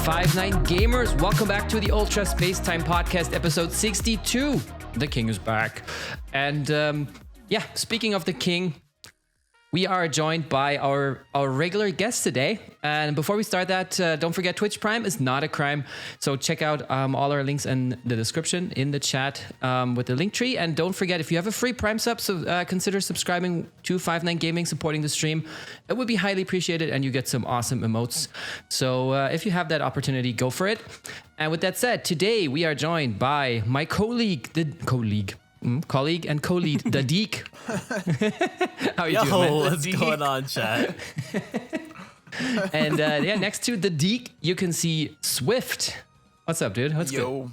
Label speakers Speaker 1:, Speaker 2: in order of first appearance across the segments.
Speaker 1: 259 gamers, welcome back to the Ultra Space Time Podcast, episode 62. The King is back. And speaking of the King, we are joined by our regular guest today. And before we start that, don't forget Twitch Prime is not a crime. So check out all our links in the description in the chat with the link tree. And don't forget, if you have a free Prime sub, consider subscribing to 59 Gaming, supporting the stream. It would be highly appreciated and you get some awesome emotes. So if you have that opportunity, go for it. And with that said, today we are joined by my colleague, colleague and co-lead, the Deek. How are you doing, man?
Speaker 2: What's going on, chat?
Speaker 1: And next to the Deek, you can see Swift. What's up, dude? What's
Speaker 3: good?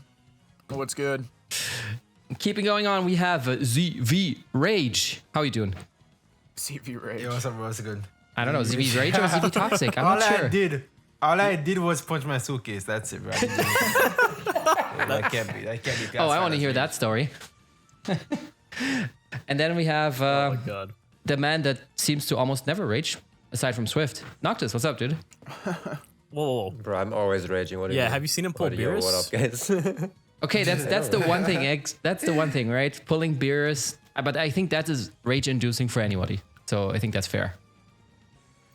Speaker 3: What's good?
Speaker 1: Keeping going on, we have ZV Rage. How are you doing?
Speaker 3: CV Rage.
Speaker 4: Yo, what's up, bro? What's good?
Speaker 1: I don't know, ZV Rage or ZV Toxic? I'm not sure.
Speaker 4: All I did was punch my suitcase. That's it, bro. That can't be.
Speaker 1: Oh, I want to hear that story. And then we have
Speaker 2: Oh my god.
Speaker 1: the man that seems to almost never rage, aside from Swift. Noctis, what's up, dude?
Speaker 2: Whoa.
Speaker 5: Bro, I'm always raging. What do you
Speaker 2: Yeah,
Speaker 5: mean?
Speaker 2: have you seen him pull beers?
Speaker 5: What up, guys?
Speaker 1: Okay, that's the one thing. That's the one thing, right? Pulling beers, but I think that is rage-inducing for anybody. So I think that's fair.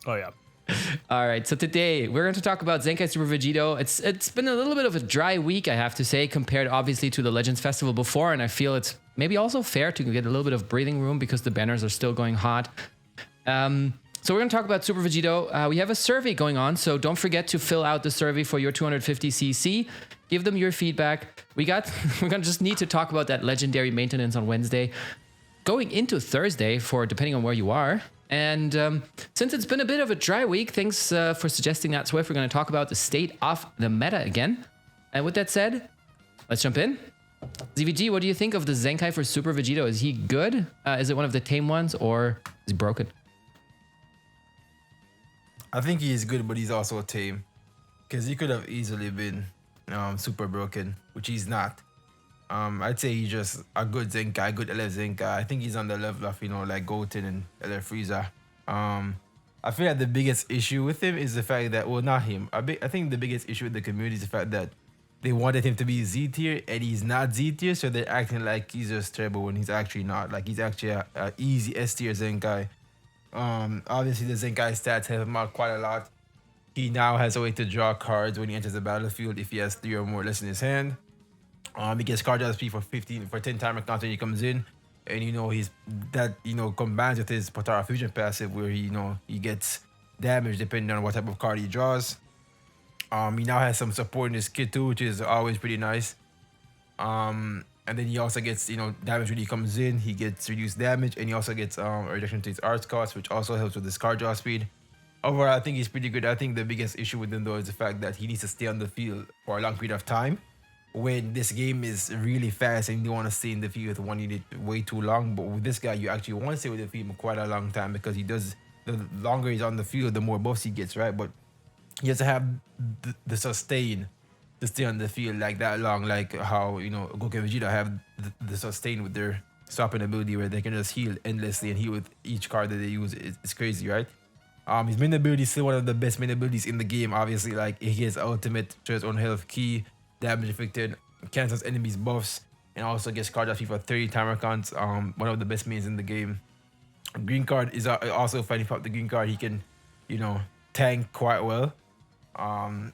Speaker 2: Oh yeah.
Speaker 1: All right, so today we're going to talk about Zenkai Super Vegito. It's been a little bit of a dry week, I have to say, compared obviously to the Legends Festival before, and I feel it's maybe also fair to get a little bit of breathing room because the banners are still going hot. So we're going to talk about Super Vegito. We have a survey going on, so don't forget to fill out the survey for your 250cc. Give them your feedback. We're going to just need to talk about that legendary maintenance on Wednesday, going into Thursday for depending on where you are. And since it's been a bit of a dry week, thanks for suggesting that, Swift. We're going to talk about the state of the meta again. And with that said, let's jump in. ZVG, what do you think of the Zenkai for Super Vegito? Is he good? Is it one of the tame ones, or is he broken?
Speaker 4: I think he is good, but he's also tame. Because he could have easily been super broken, which he's not. I'd say he's just a good Zenkai, good LF Zenkai. I think he's on the level of, like Goten and LF Frieza. I feel like the biggest issue with him is the fact that, well, not him. I think the biggest issue with the community is the fact that they wanted him to be Z tier and he's not Z tier, so they're acting like he's just terrible when he's actually not. Like, he's actually a easy S tier Zenkai. Obviously, the Zenkai stats help him out quite a lot. He now has a way to draw cards when he enters the battlefield if he has 3 or more lists in his hand. He gets card draw speed for 10 timer counter when he comes in, and combines with his Potara Fusion passive where he gets damage depending on what type of card he draws. He now has some support in his kit too, which is always pretty nice. And then he also gets damage when he comes in. He gets reduced damage, and he also gets a reduction to his arts cost, which also helps with his card draw speed. Overall, I think he's pretty good. I think the biggest issue with him though is the fact that he needs to stay on the field for a long period of time. When this game is really fast and you want to stay in the field with one unit way too long, but with this guy you actually want to stay with the field for quite a long time because the longer he's on the field, the more buffs he gets, right? But he has to have the sustain to stay on the field like that long, like how Goku and Vegeta have the sustain with their swapping ability where they can just heal endlessly and heal with each card that they use. It's crazy, right? His main ability is still one of the best main abilities in the game. Obviously, like he has ultimate, to his own health key, damage inflicted, cancels enemies buffs, and also gets card draw speed for 30 timer counts. One of the best mains in the game. Green card is also fine. If you pop the green card, he can, tank quite well. I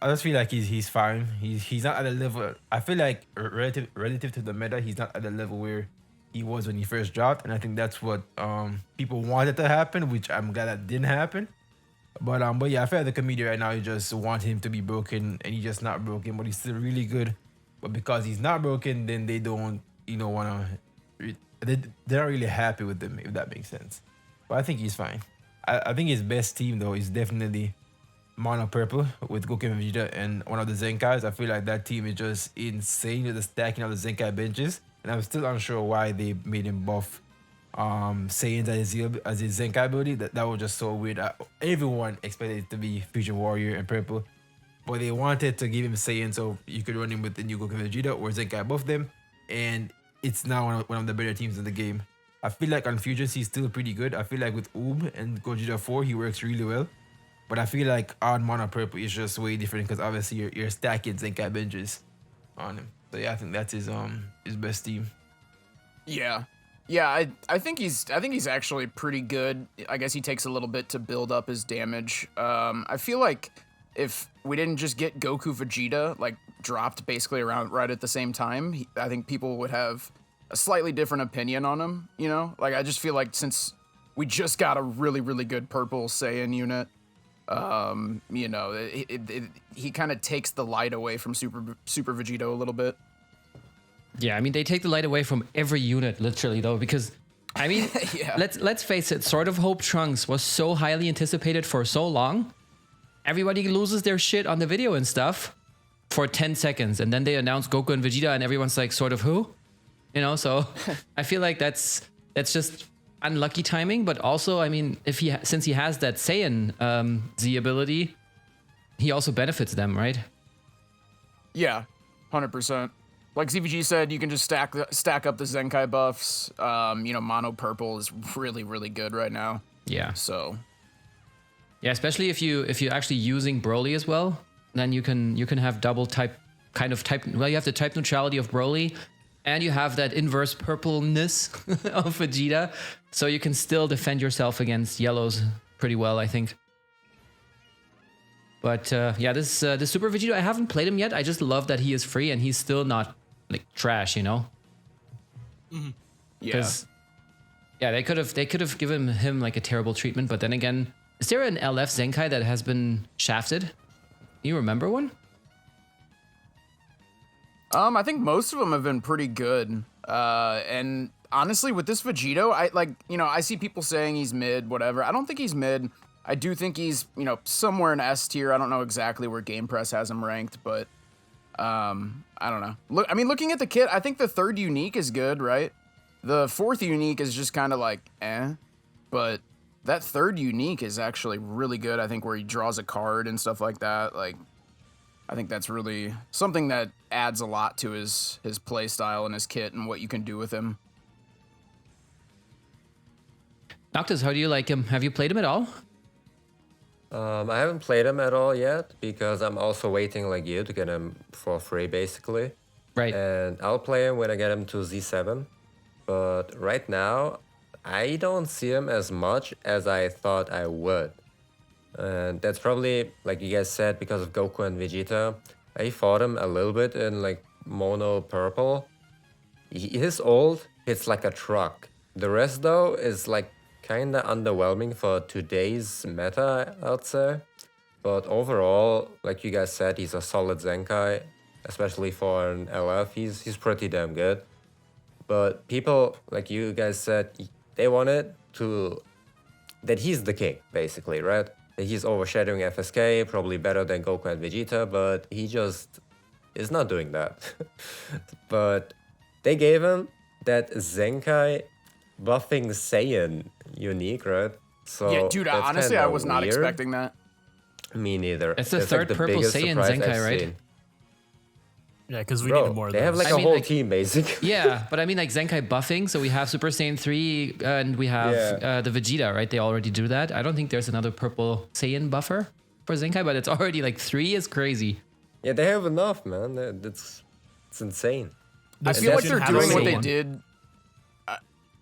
Speaker 4: just feel like he's fine. He's not at a level. I feel like relative to the meta, he's not at the level where he was when he first dropped, and I think that's what people wanted to happen, which I'm glad that didn't happen. But yeah, I feel like the community right now, you just want him to be broken, and he's just not broken, but he's still really good. But because he's not broken, then they don't, they're not really happy with him, if that makes sense. But I think he's fine. I think his best team though is definitely Mono Purple with Goku and Vegeta and one of the Zenkais. I feel like that team is just insane with the stacking of the Zenkai benches, and I'm still unsure why they made him buff Saiyans as his Zenkai ability. That was just so weird. Everyone expected it to be Fusion Warrior and Purple, but they wanted to give him Saiyan so you could run him with the new Goku and Vegeta or Zenkai buff them, and it's now one of the better teams in the game. I feel like on Fusions he's still pretty good. I feel like with and Gogeta 4 he works really well, But I feel like on mono purple is just way different because obviously you're stacking Zenkai benches on him. So yeah, I think that's his best team.
Speaker 3: Yeah. I think he's actually pretty good. I guess he takes a little bit to build up his damage. I feel like if we didn't just get Goku Vegeta like dropped basically around right at the same time, I think people would have a slightly different opinion on him. You know, like I just feel like since we just got a really really good purple Saiyan unit, you know, he kind of takes the light away from Super Vegito a little bit.
Speaker 1: Yeah, I mean, they take the light away from every unit, literally, though, because, I mean,
Speaker 3: Yeah.
Speaker 1: let's face it, Sword of Hope Trunks was so highly anticipated for so long. Everybody loses their shit on the video and stuff for 10 seconds, and then they announce Goku and Vegeta, and everyone's like, Sword of who? You know, so I feel like that's just unlucky timing, but also, I mean, since he has that Saiyan Z ability, he also benefits them, right?
Speaker 3: Yeah, 100%. Like ZVG said, you can just stack up the Zenkai buffs. You know, mono purple is really really good right now.
Speaker 1: Yeah.
Speaker 3: So
Speaker 1: Yeah, especially if you're actually using Broly as well, then you can have double type. Well, you have the type neutrality of Broly, and you have that inverse purpleness of Vegeta, so you can still defend yourself against yellows pretty well, I think. But yeah, this Super Vegito, I haven't played him yet. I just love that he is free and he's still not like trash, you know?
Speaker 3: yeah,
Speaker 1: Yeah, they could have given him like a terrible treatment, but then again, is there an LF Zenkai that has been shafted? You remember one?
Speaker 3: I think most of them have been pretty good. And honestly, with this Vegito, I see people saying he's mid, whatever. I don't think he's mid. I do think he's, you know, somewhere in S tier. I don't know exactly where Game Press has him ranked, but I don't know. Looking at the kit, I think the third unique is good, right? The fourth unique is just kind of like, but that third unique is actually really good. I think where he draws a card and stuff like that. Like, I think that's really something that adds a lot to his play style and his kit and what you can do with him.
Speaker 1: Noctis, how do you like him? Have you played him at all?
Speaker 5: I haven't played him at all yet because I'm also waiting like you to get him for free, basically.
Speaker 1: Right.
Speaker 5: And I'll play him when I get him to Z7. But right now, I don't see him as much as I thought I would. And that's probably, like you guys said, because of Goku and Vegeta. I fought him a little bit in like mono purple. His ult hits like a truck. The rest though is like kinda underwhelming for today's meta, I'd say. But overall, like you guys said, he's a solid Zenkai, especially for an LF. He's pretty damn good. But people, like you guys said, they wanted that he's the king, basically, right? That he's overshadowing FSK, probably better than Goku and Vegeta, but he just is not doing that. But they gave him that Zenkai buffing Saiyan unique, right? So
Speaker 3: Yeah, dude,
Speaker 5: that's
Speaker 3: honestly,
Speaker 5: kinda
Speaker 3: I was not
Speaker 5: weird.
Speaker 3: expecting that.
Speaker 5: Me neither.
Speaker 1: It's the
Speaker 5: That's,
Speaker 1: third
Speaker 5: like,
Speaker 1: purple
Speaker 5: biggest
Speaker 1: Saiyan
Speaker 5: surprise
Speaker 1: Zenkai,
Speaker 5: I've
Speaker 1: right?
Speaker 5: seen.
Speaker 2: Yeah, because we
Speaker 5: Bro,
Speaker 2: needed more of
Speaker 5: they have
Speaker 2: those.
Speaker 5: like
Speaker 1: I
Speaker 5: a
Speaker 1: mean,
Speaker 5: whole
Speaker 1: like-
Speaker 5: team, basically.
Speaker 1: Yeah, but I mean like Zenkai buffing, so we have Super Saiyan 3 and we have the Vegeta, right? They already do that. I don't think there's another purple Saiyan buffer for Zenkai, but it's already like 3 is crazy.
Speaker 5: Yeah, they have enough, man. It's insane.
Speaker 3: I feel like
Speaker 2: Saiyan
Speaker 3: they're
Speaker 2: has
Speaker 3: doing
Speaker 2: a
Speaker 3: what they
Speaker 2: one.
Speaker 3: did.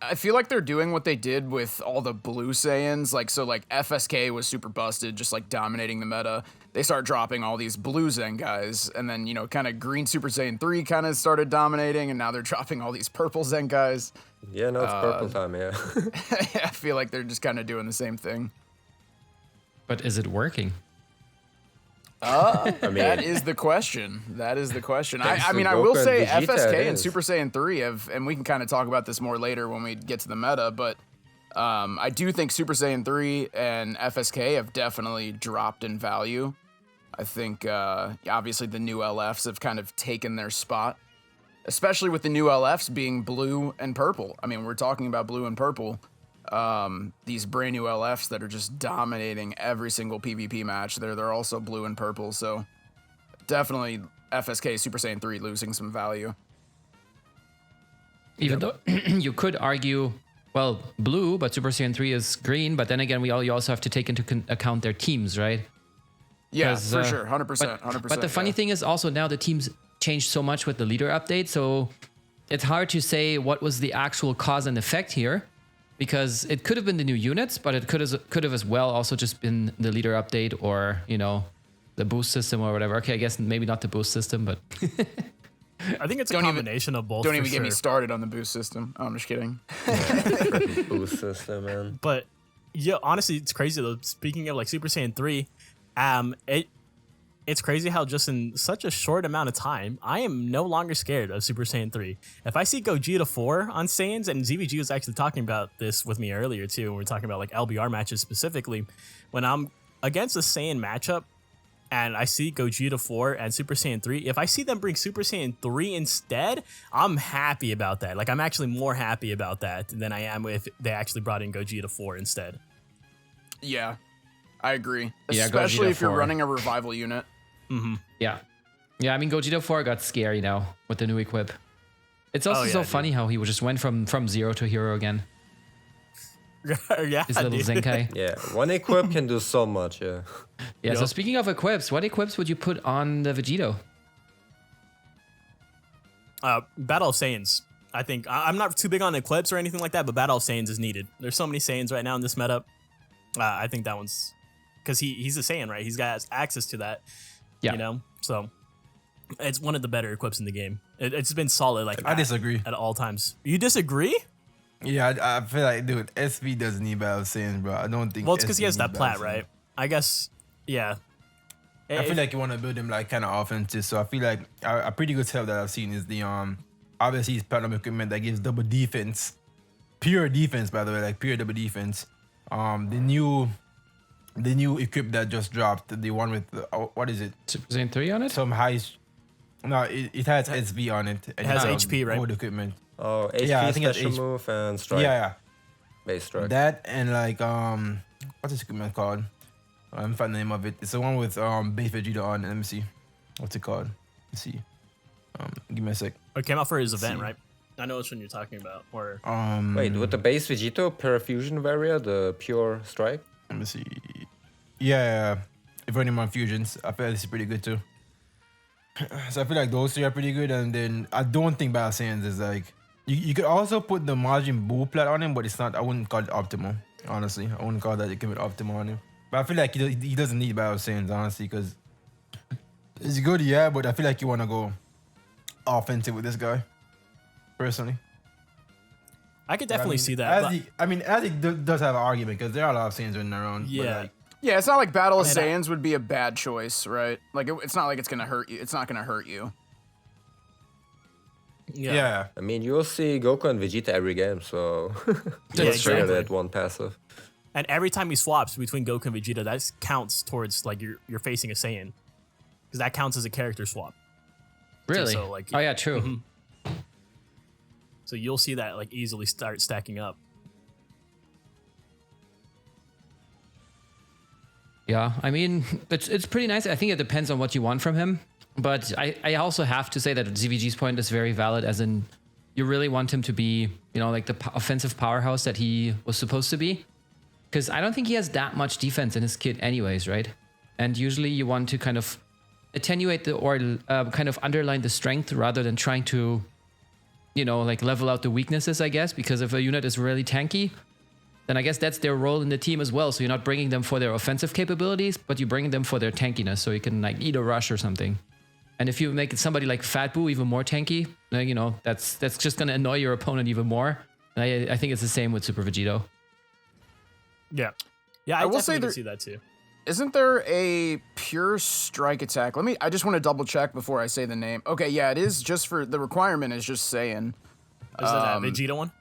Speaker 3: I feel like they're doing what they did with all the blue Saiyans. Like, so like FSK was super busted, just like dominating the meta. They start dropping all these blue Zenkais, and then, you know, kind of green Super Saiyan 3 kind of started dominating, and now they're dropping all these purple Zenkais.
Speaker 5: Yeah, no, it's purple time, yeah.
Speaker 3: I feel like they're just kind of doing the same thing.
Speaker 1: But is it working?
Speaker 5: I mean,
Speaker 3: That is the question. That is the question.
Speaker 5: Thanks
Speaker 3: I
Speaker 5: to
Speaker 3: mean, I will
Speaker 5: Goku
Speaker 3: say
Speaker 5: and Vegeta,
Speaker 3: FSK
Speaker 5: it
Speaker 3: and
Speaker 5: is.
Speaker 3: Super Saiyan 3 have, and we can kind of talk about this more later when we get to the meta, but I do think Super Saiyan 3 and FSK have definitely dropped in value. I think, obviously, the new LFs have kind of taken their spot, especially with the new LFs being blue and purple. I mean, we're talking about blue and purple. These brand new LFs that are just dominating every single PvP match. They're also blue and purple, so definitely FSK Super Saiyan 3 losing some value.
Speaker 1: Even though you could argue well, blue, but Super Saiyan 3 is green. But then again, you also have to take into account their teams, right?
Speaker 3: Yeah,
Speaker 1: 'Cause,
Speaker 3: for sure, 100%, 100%.
Speaker 1: But the funny thing is also now the teams changed so much with the leader update, so it's hard to say what was the actual cause and effect here, because it could have been the new units, but it could have as well also just been the leader update or, you know, the boost system or whatever. Okay, I guess maybe not the boost system, but
Speaker 2: I think it's a
Speaker 3: Don't even-
Speaker 2: combination of both.
Speaker 3: Don't
Speaker 2: for
Speaker 3: even get me
Speaker 2: sure.
Speaker 3: started on the boost system. Oh, I'm just kidding.
Speaker 5: Boost system, man.
Speaker 2: But yeah, honestly, it's crazy though. Speaking of like Super Saiyan 3, it's crazy how just in such a short amount of time, I am no longer scared of Super Saiyan 3. If I see Gogeta 4 on Saiyans, and ZVG was actually talking about this with me earlier too, when we were talking about like LBR matches specifically, when I'm against a Saiyan matchup and I see Gogeta 4 and Super Saiyan 3, if I see them bring Super Saiyan 3 instead, I'm happy about that. Like, I'm actually more happy about that than I am if they actually brought in Gogeta 4 instead.
Speaker 3: Yeah, I agree.
Speaker 1: Yeah,
Speaker 3: Especially
Speaker 1: Gogeta
Speaker 3: if you're
Speaker 1: 4.
Speaker 3: running a revival unit.
Speaker 1: yeah. Yeah, I mean, Gogeta 4 got scary now with the new equip. It's also
Speaker 2: yeah,
Speaker 1: so
Speaker 2: dude.
Speaker 1: funny how he just went from zero to hero again.
Speaker 2: Yeah,
Speaker 1: His little
Speaker 2: dude.
Speaker 1: Zenkai.
Speaker 5: Yeah, one equip can do so much. Yeah.
Speaker 1: Yeah, so
Speaker 2: Yup.
Speaker 1: speaking of equips, what equips would you put on the Vegito?
Speaker 2: Battle of Saiyans. I think I'm not too big on Eclipse or anything like that, but Battle of Saiyans is needed. There's so many Saiyans right now in this meta. I think that one's because he's a Saiyan, right? He's got access to that.
Speaker 1: Yeah.
Speaker 2: You know, so it's one of the better equips in the game. It's been solid, like
Speaker 4: I disagree.
Speaker 2: at all times. You disagree?
Speaker 4: Yeah, I feel like, dude, SV doesn't need Battle of Saiyans, bro. I don't think.
Speaker 2: Well, it's because he
Speaker 4: SV
Speaker 2: has that
Speaker 4: needs
Speaker 2: plat,
Speaker 4: Battle of Saiyans.
Speaker 2: right? I guess. Yeah.
Speaker 4: I feel like you want to build him like kind of offensive. So I feel like a pretty good setup that I've seen is the obviously his platinum equipment that gives double defense, pure defense, by the way, like pure double defense. The new equip that just dropped, the one with what is it?
Speaker 1: Super Saiyan 3 on it?
Speaker 4: Some high. No, it has SV on it. And
Speaker 2: It has
Speaker 4: it's,
Speaker 2: HP, right?
Speaker 4: Gold equipment.
Speaker 5: Oh, HP
Speaker 4: Yeah, I think it's
Speaker 5: special
Speaker 4: H-
Speaker 5: move and strike.
Speaker 4: Yeah,
Speaker 5: Base strike.
Speaker 4: that and like what's this equipment called? I'm find the name of it. It's the one with base Vegeta on. Let me see. What's it called? Let's see. Give me a sec.
Speaker 2: It came out for his event,
Speaker 4: see.
Speaker 2: right? I know which one you're talking about. Or
Speaker 5: Wait, with the base Vegito Parafusion Warrior, the pure strike?
Speaker 4: Let me see. Yeah. If running on fusions, I feel like this is pretty good too. So I feel like those three are pretty good, and then I don't think Battle Saiyans is like you could also put the Majin Buu plat on him, but it's not. I wouldn't call it optimal. Honestly, I wouldn't call that equipment optimal on him. But I feel like he doesn't need Battle Saiyans, honestly, because it's good, yeah. But I feel like you want to go offensive with this guy, personally.
Speaker 2: I could definitely see that. but-
Speaker 4: Azdeek does have an argument because there are a lot of Saiyans running around. but,
Speaker 2: Yeah.
Speaker 4: like,
Speaker 3: Yeah, it's not like Battle of
Speaker 2: Man,
Speaker 3: Saiyans would be a bad choice, right? Like, it's not like it's gonna hurt you. It's not gonna hurt you.
Speaker 4: yeah.
Speaker 5: I mean, you'll see Goku and Vegeta every game, so
Speaker 2: Yeah,
Speaker 5: let's trigger
Speaker 2: exactly.
Speaker 5: that one passive.
Speaker 2: And every time he swaps between Goku and Vegeta, that counts towards like you're facing a Saiyan, because that counts as a character swap.
Speaker 1: Really?
Speaker 2: So, like-
Speaker 1: oh, yeah, true.
Speaker 2: So you'll see that like easily start stacking up.
Speaker 1: Yeah, I mean, it's pretty nice. I think it depends on what you want from him. But I also have to say that ZVG's point is very valid, as in you really want him to be, you know, like the offensive powerhouse that he was supposed to be. Because I don't think he has that much defense in his kit anyways, right? And usually you want to kind of attenuate or kind of underline the strength rather than trying to, you know, like level out the weaknesses, I guess. Because if a unit is really tanky, then I guess that's their role in the team as well. So you're not bringing them for their offensive capabilities, but you're bringing them for their tankiness. So you can like eat a rush or something. And if you make somebody like Fat Boo even more tanky, you know, that's just going to annoy your opponent even more. And I think it's the same with Super Vegito.
Speaker 2: Yeah. Yeah, I
Speaker 3: I will
Speaker 2: definitely
Speaker 3: say
Speaker 2: can
Speaker 3: there-
Speaker 2: see that too.
Speaker 3: Isn't there a pure strike attack? I just want to double check before I say the name. Okay, yeah, it is just for the requirement is just Saiyan.
Speaker 2: Is that Vegeta one?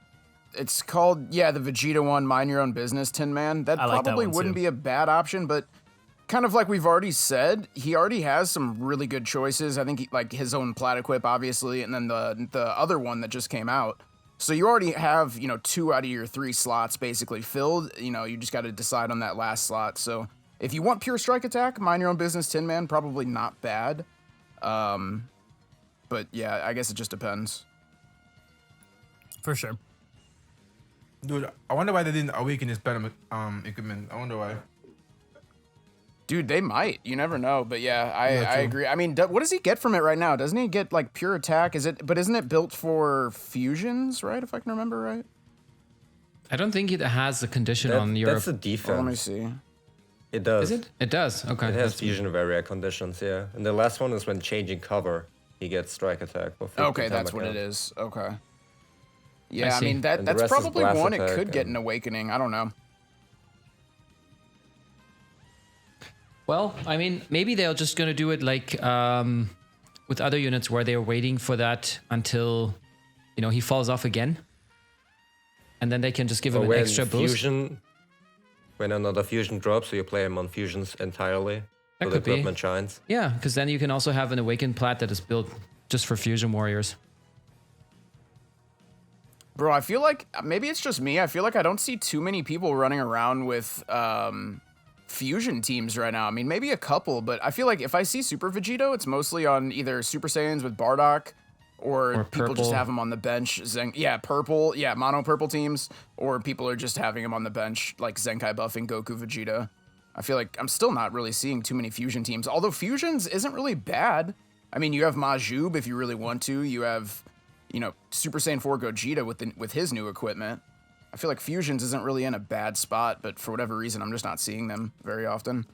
Speaker 3: It's called, yeah, the Vegeta one, Mind Your Own Business, Tin Man. That
Speaker 2: I like that
Speaker 3: probably
Speaker 2: one,
Speaker 3: wouldn't
Speaker 2: too.
Speaker 3: be a bad option, but kind of like we've already said, he already has some really good choices. I think like his own plat equip, obviously, and then the other one that just came out. So you already have, 2 out of your 3 slots basically filled. You just got to decide on that last slot. So if you want pure strike attack, Mind Your Own Business, Tin Man, probably not bad. But yeah, I guess it just depends.
Speaker 2: For sure.
Speaker 4: Dude, I wonder why they didn't awaken his platinum equipment. I wonder why.
Speaker 3: Dude, they might. You never know. But yeah, I
Speaker 4: true.
Speaker 3: agree. I mean, what does he get from it right now? Doesn't he get like pure attack? But isn't it built for fusions, right? If I can remember right.
Speaker 1: I don't think it has a condition on your.
Speaker 5: That's the defense.
Speaker 3: Well, let me see.
Speaker 5: It does.
Speaker 1: Is it? It does. Okay.
Speaker 5: It has
Speaker 1: that's-
Speaker 5: fusion very rare conditions, yeah. And the last one is when changing cover, he gets strike attack. For 50
Speaker 3: Okay,
Speaker 5: time
Speaker 3: that's what
Speaker 5: account.
Speaker 3: it is. Okay. Yeah, I
Speaker 1: see.
Speaker 3: mean
Speaker 5: And the
Speaker 3: that's
Speaker 5: rest is
Speaker 3: probably
Speaker 5: blast
Speaker 3: one it
Speaker 5: attack
Speaker 3: could get
Speaker 5: and-
Speaker 3: an awakening. I don't know.
Speaker 1: Well, I mean, maybe they're just gonna do it like with other units where they're waiting for that until, he falls off again, and then they can just give him
Speaker 5: Or
Speaker 1: an
Speaker 5: when
Speaker 1: extra boost.
Speaker 5: fusion, when another fusion drops, so you play him on fusions entirely.
Speaker 1: That
Speaker 5: So the
Speaker 1: could be.
Speaker 5: equipment shines.
Speaker 1: Yeah, because then you can also have an awakened plat that is built just for fusion warriors.
Speaker 3: Bro, I feel like maybe it's just me. I feel like I don't see too many people running around with fusion teams right now. I mean, maybe a couple, but I feel like if I see Super Vegito, it's mostly on either Super Saiyans with Bardock or people just
Speaker 1: purple.
Speaker 3: have him on the bench. Purple. Yeah, mono purple teams. Or people are just having him on the bench, like Zenkai buffing Goku Vegeta. I feel like I'm still not really seeing too many fusion teams. Although fusions isn't really bad. I mean, you have Majub if you really want to. You have, Super Saiyan 4 Gogeta with his new equipment. I feel like fusions isn't really in a bad spot, but for whatever reason, I'm just not seeing them very often.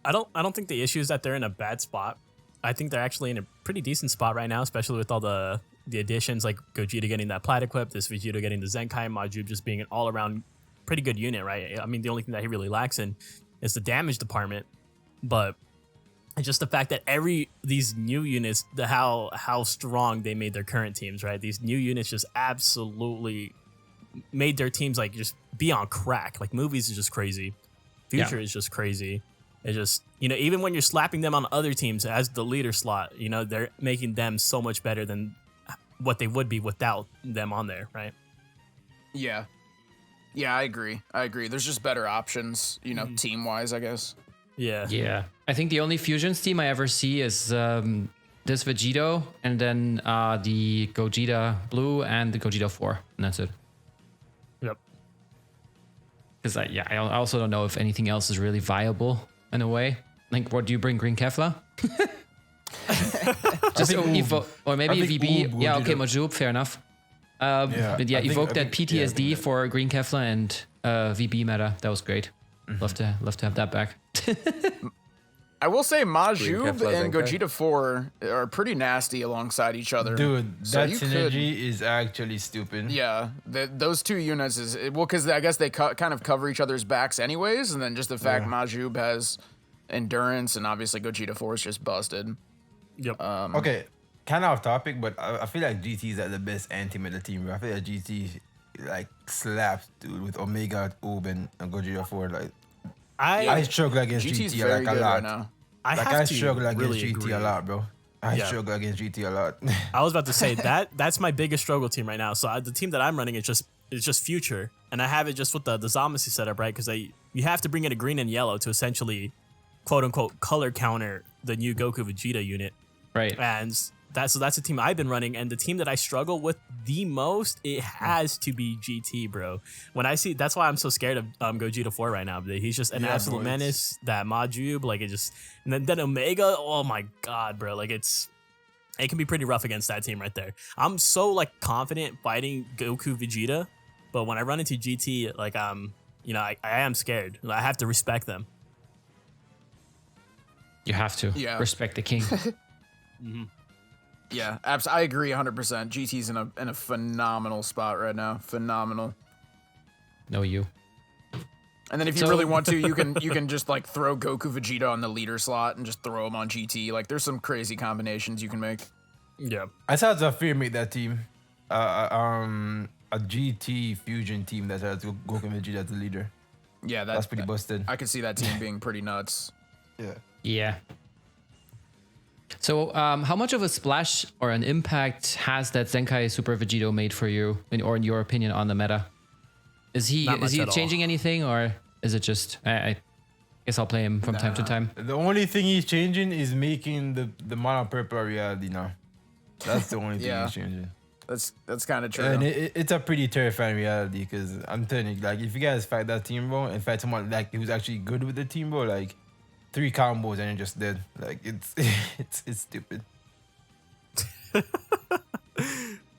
Speaker 2: I don't think the issue is that they're in a bad spot. I think they're actually in a pretty decent spot right now, especially with all the additions like Gogeta getting that plat equip, this Vegeta getting the Zenkai, Majub just being an all around pretty good unit, right? I mean, the only thing that he really lacks in is the damage department, but it's just the fact that these new units, how strong they made their current teams, right? These new units just absolutely made their teams like just be on crack. Like movies is just crazy, future is just crazy. It just even when you're slapping them on other teams as the leader slot, they're making them so much better than what they would be without them on there, right?
Speaker 3: Yeah. Yeah, I agree. There's just better options, team-wise, I guess.
Speaker 2: Yeah.
Speaker 1: Yeah, I think the only fusions team I ever see is this Vegito, and then the Gogeta Blue and the Gogeta 4, and that's it.
Speaker 2: Yep.
Speaker 1: Because I also don't know if anything else is really viable in a way. Like, what do you bring? Green Kefla? Just or maybe
Speaker 4: I think
Speaker 1: VB.
Speaker 4: Oob
Speaker 1: Yeah,
Speaker 4: would
Speaker 1: okay,
Speaker 4: do
Speaker 1: Majub, fair enough. But yeah,
Speaker 4: I think-
Speaker 1: evoke
Speaker 4: I
Speaker 1: that
Speaker 4: think- yeah, I
Speaker 1: PTSD
Speaker 4: think that-
Speaker 1: for Green Kefla and VB meta. That was great. Love to have that back.
Speaker 3: I will say
Speaker 5: Green
Speaker 3: Majub
Speaker 5: Kefla
Speaker 3: and
Speaker 5: Zenkai.
Speaker 3: Gogeta 4 are pretty nasty alongside each other.
Speaker 4: Dude,
Speaker 3: So
Speaker 4: that
Speaker 3: you
Speaker 4: synergy is actually stupid.
Speaker 3: Yeah, those two units because I guess they kind of cover each other's backs anyways, and then just the fact Majub has endurance and obviously Gogeta 4 is just busted.
Speaker 2: Yep.
Speaker 4: Okay, kind of off topic, but I feel like GT is like the best anti-meta team. I feel like GT like slaps, dude, with Omega, Oob, and Gogeta 4. Like I struggle against
Speaker 3: GT's
Speaker 4: GT
Speaker 3: very
Speaker 4: like a
Speaker 3: good
Speaker 4: lot.
Speaker 3: right now.
Speaker 4: I struggle against
Speaker 2: really
Speaker 4: GT
Speaker 2: agree.
Speaker 4: a lot, bro. I
Speaker 2: Yeah.
Speaker 4: struggle against GT a lot.
Speaker 2: I was about to say that's my biggest struggle team right now. So the team that I'm running is just future, and I have it just with the Zamasu setup, right? Because you have to bring in a green and yellow to essentially, quote unquote, color counter the new Goku Vegeta unit,
Speaker 1: Right.
Speaker 2: and that's the team I've been running. And the team that I struggle with the most, it has to be GT, bro. When I see, that's why I'm so scared of Gogeta 4 right now. He's just an
Speaker 4: Yeah,
Speaker 2: absolute
Speaker 4: bro,
Speaker 2: menace. That Majub, like it just, and then Omega. Oh my god, bro! Like it can be pretty rough against that team right there. I'm so like confident fighting Goku Vegeta, but when I run into GT, like I am scared. I have to respect them.
Speaker 1: You have to respect the king.
Speaker 3: Yeah, I agree 100%. GT's in a phenomenal spot right now. Phenomenal.
Speaker 1: No, you.
Speaker 3: And then if you really want to, you can just like throw Goku Vegeta on the leader slot and just throw him on GT. Like there's some crazy combinations you can make.
Speaker 2: Yeah.
Speaker 4: I saw Zafir make that team. A GT fusion team that has Goku and Vegeta as the leader.
Speaker 3: Yeah,
Speaker 4: That's pretty busted.
Speaker 3: I could see that team being pretty nuts.
Speaker 4: Yeah.
Speaker 1: Yeah. So, how much of a splash or an impact has that Zenkai Super Vegito made for you, or in your opinion, on the meta? Is he
Speaker 2: Not much at all.
Speaker 1: changing anything, or is it just I guess I'll play him from time to time?
Speaker 4: The only thing he's changing is making the mono purple a reality now. That's the only thing
Speaker 3: Yeah.
Speaker 4: he's changing.
Speaker 3: That's kind of true.
Speaker 4: And it's a pretty terrifying reality because I'm telling you, like, if you guys fight that team, bro, and fight someone like who's actually good with the team, bro, like 3 combos and you're just dead. Like it's it's stupid.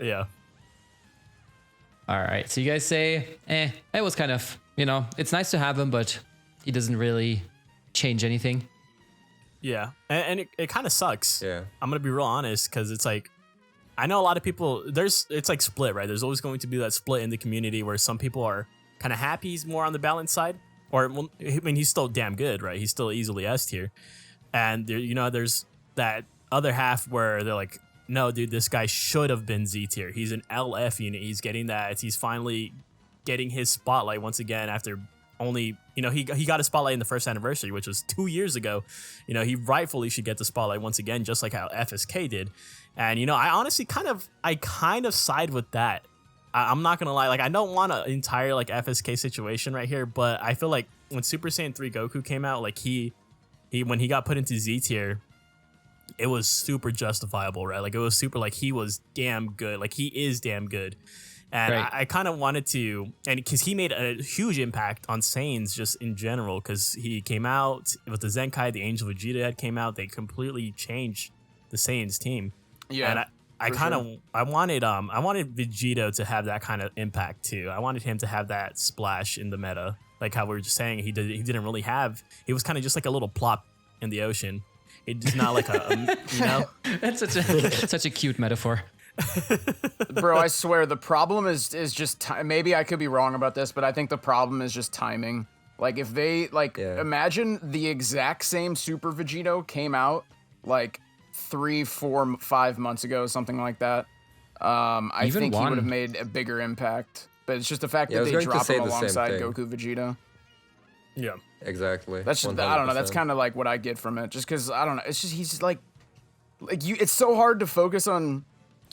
Speaker 2: Yeah.
Speaker 1: All right. So you guys say, it was kind of, it's nice to have him, but he doesn't really change anything.
Speaker 2: Yeah. And it kind of sucks.
Speaker 5: Yeah.
Speaker 2: I'm going to be real honest because it's like, I know a lot of people, it's like split, right? There's always going to be that split in the community where some people are kind of happy he's more on the balanced side. Or, well, I mean, he's still damn good, right? He's still easily S tier. And, there's that other half where they're like, no, dude, this guy should have been Z tier. He's an LF unit. He's getting that. He's finally getting his spotlight once again after only, he got a spotlight in the first anniversary, which was 2 years ago. He rightfully should get the spotlight once again, just like how FSK did. And, I honestly kind of side with that. I'm not going to lie. Like, I don't want an entire, like, FSK situation right here, but I feel like when Super Saiyan 3 Goku came out, like, when he got put into Z tier, it was super justifiable, right? Like, it was super, like, he was damn good. Like, he is damn good. And
Speaker 1: right.
Speaker 2: I kind of wanted to, and because he made a huge impact on Saiyans just in general, because he came out with the Zenkai, the Angel Vegeta that came out, they completely changed the Saiyans team.
Speaker 3: Yeah.
Speaker 2: And I wanted Vegito to have that kind of impact too. I wanted him to have that splash in the meta, like how we were just saying. He didn't really have. He was kind of just like a little plop in the ocean. It's not like
Speaker 1: That's such a cute metaphor.
Speaker 3: Bro, I swear the problem is just maybe I could be wrong about this, but I think the problem is just timing. Like if they imagine the exact same Super Vegito came out like 3, 4, 5 months ago, something like that. I
Speaker 1: Even
Speaker 3: think he
Speaker 1: one.
Speaker 3: would have made a bigger impact. But it's just the fact
Speaker 5: Yeah, I
Speaker 3: that
Speaker 5: was
Speaker 3: they
Speaker 5: going to
Speaker 3: drop
Speaker 5: say
Speaker 3: him
Speaker 5: the same
Speaker 3: alongside
Speaker 5: thing.
Speaker 3: Goku Vegeta.
Speaker 2: yeah.
Speaker 5: Exactly.
Speaker 3: That's just I don't know. That's
Speaker 5: 100%.
Speaker 3: kind of like what I get from it. Just because I don't know. It's just he's like you. It's so hard to focus on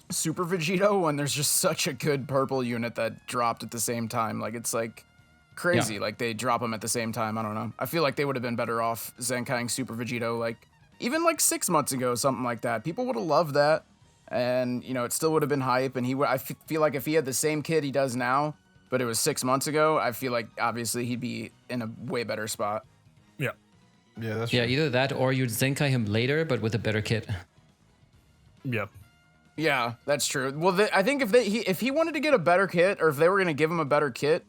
Speaker 3: Super Vegito when there's just such a good purple unit that dropped at the same time. Like it's like crazy.
Speaker 1: Yeah.
Speaker 3: Like they drop them at the same time. I don't know. I feel like they would have been better off Zenkaiing Super Vegito like even like 6 months ago, something like that. People would have loved that, and it still would have been hype. And I feel like if he had the same kit he does now, but it was 6 months ago, I feel like obviously he'd be in a way better spot.
Speaker 2: Yeah.
Speaker 4: Yeah, that's
Speaker 1: Yeah,
Speaker 4: true.
Speaker 1: either that or you'd Zenkai him later, but with a better kit.
Speaker 2: Yeah.
Speaker 3: Yeah, that's true. Well, I think if he wanted to get a better kit, or if they were going to give him a better kit,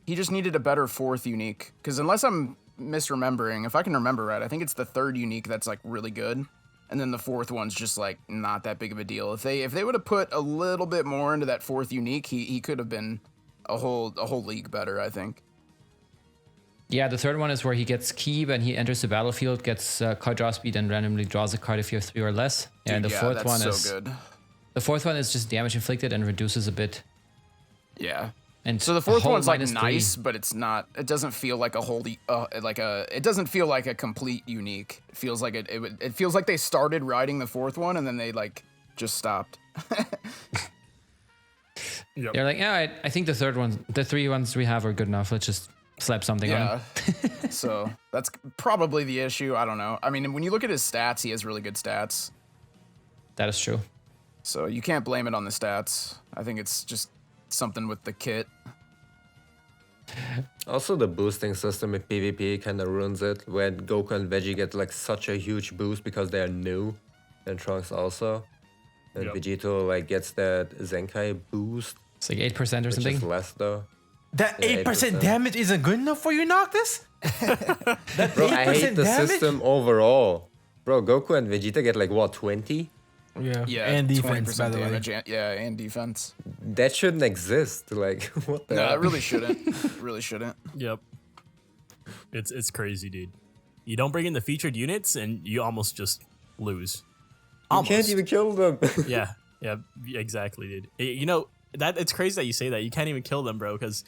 Speaker 3: he just needed a better 4th unique. Because unless I'm misremembering, if I can remember right, I think it's the 3rd unique that's like really good, and then the 4th one's just like not that big of a deal. If they would have put a little bit more into that 4th unique, he could have been a whole league better, I think.
Speaker 1: Yeah, the 3rd one is where he gets Keeb and he enters the battlefield, gets card draw speed, and randomly draws a card if you have 3 or less. And the
Speaker 3: Dude,
Speaker 1: 4th
Speaker 3: that's
Speaker 1: one
Speaker 3: so
Speaker 1: is
Speaker 3: good.
Speaker 1: the 4th one is just damage inflicted and reduces a bit.
Speaker 3: Yeah.
Speaker 1: And
Speaker 3: So the
Speaker 1: a
Speaker 3: 4th
Speaker 1: whole
Speaker 3: one's like
Speaker 1: -3.
Speaker 3: nice, but it's not. It doesn't feel like a whole it doesn't feel like a complete unique. It feels like it feels like they started writing the 4th one and then they like just stopped.
Speaker 2: Yep.
Speaker 1: They're like, yeah, I think the 3rd one, the 3 ones we have are good enough. Let's just slap something on.
Speaker 3: Yeah. So that's probably the issue. I don't know. I mean, when you look at his stats, he has really good stats.
Speaker 1: That is true.
Speaker 3: So you can't blame it on the stats. I think it's just something with the kit.
Speaker 5: Also, the boosting system in PvP kind of ruins it, when Goku and Veggie get like such a huge boost because they are new, and Trunks also. And
Speaker 2: Yep.
Speaker 5: Vegito like gets that Zenkai boost,
Speaker 1: It's like 8% or
Speaker 5: which
Speaker 1: something.
Speaker 5: is less though.
Speaker 4: That
Speaker 5: Yeah,
Speaker 4: 8%
Speaker 5: 8%.
Speaker 4: damage isn't good enough for you, Noctis? That
Speaker 5: Bro, I hate
Speaker 4: 8%
Speaker 5: the
Speaker 4: damage?
Speaker 5: system overall. Bro, Goku and Vegeta get like what, 20?
Speaker 4: Yeah.
Speaker 3: Yeah.
Speaker 4: And defense,
Speaker 3: 20%
Speaker 4: by the way.
Speaker 3: damage. And defense.
Speaker 5: That shouldn't exist. Like, what the
Speaker 3: No,
Speaker 5: hell?
Speaker 3: it really shouldn't. Really shouldn't.
Speaker 2: Yep. It's crazy, dude. You don't bring in the featured units and you almost just lose.
Speaker 5: You can't even kill them.
Speaker 2: Yeah, exactly, dude. It's crazy that you say that. You can't even kill them, bro, because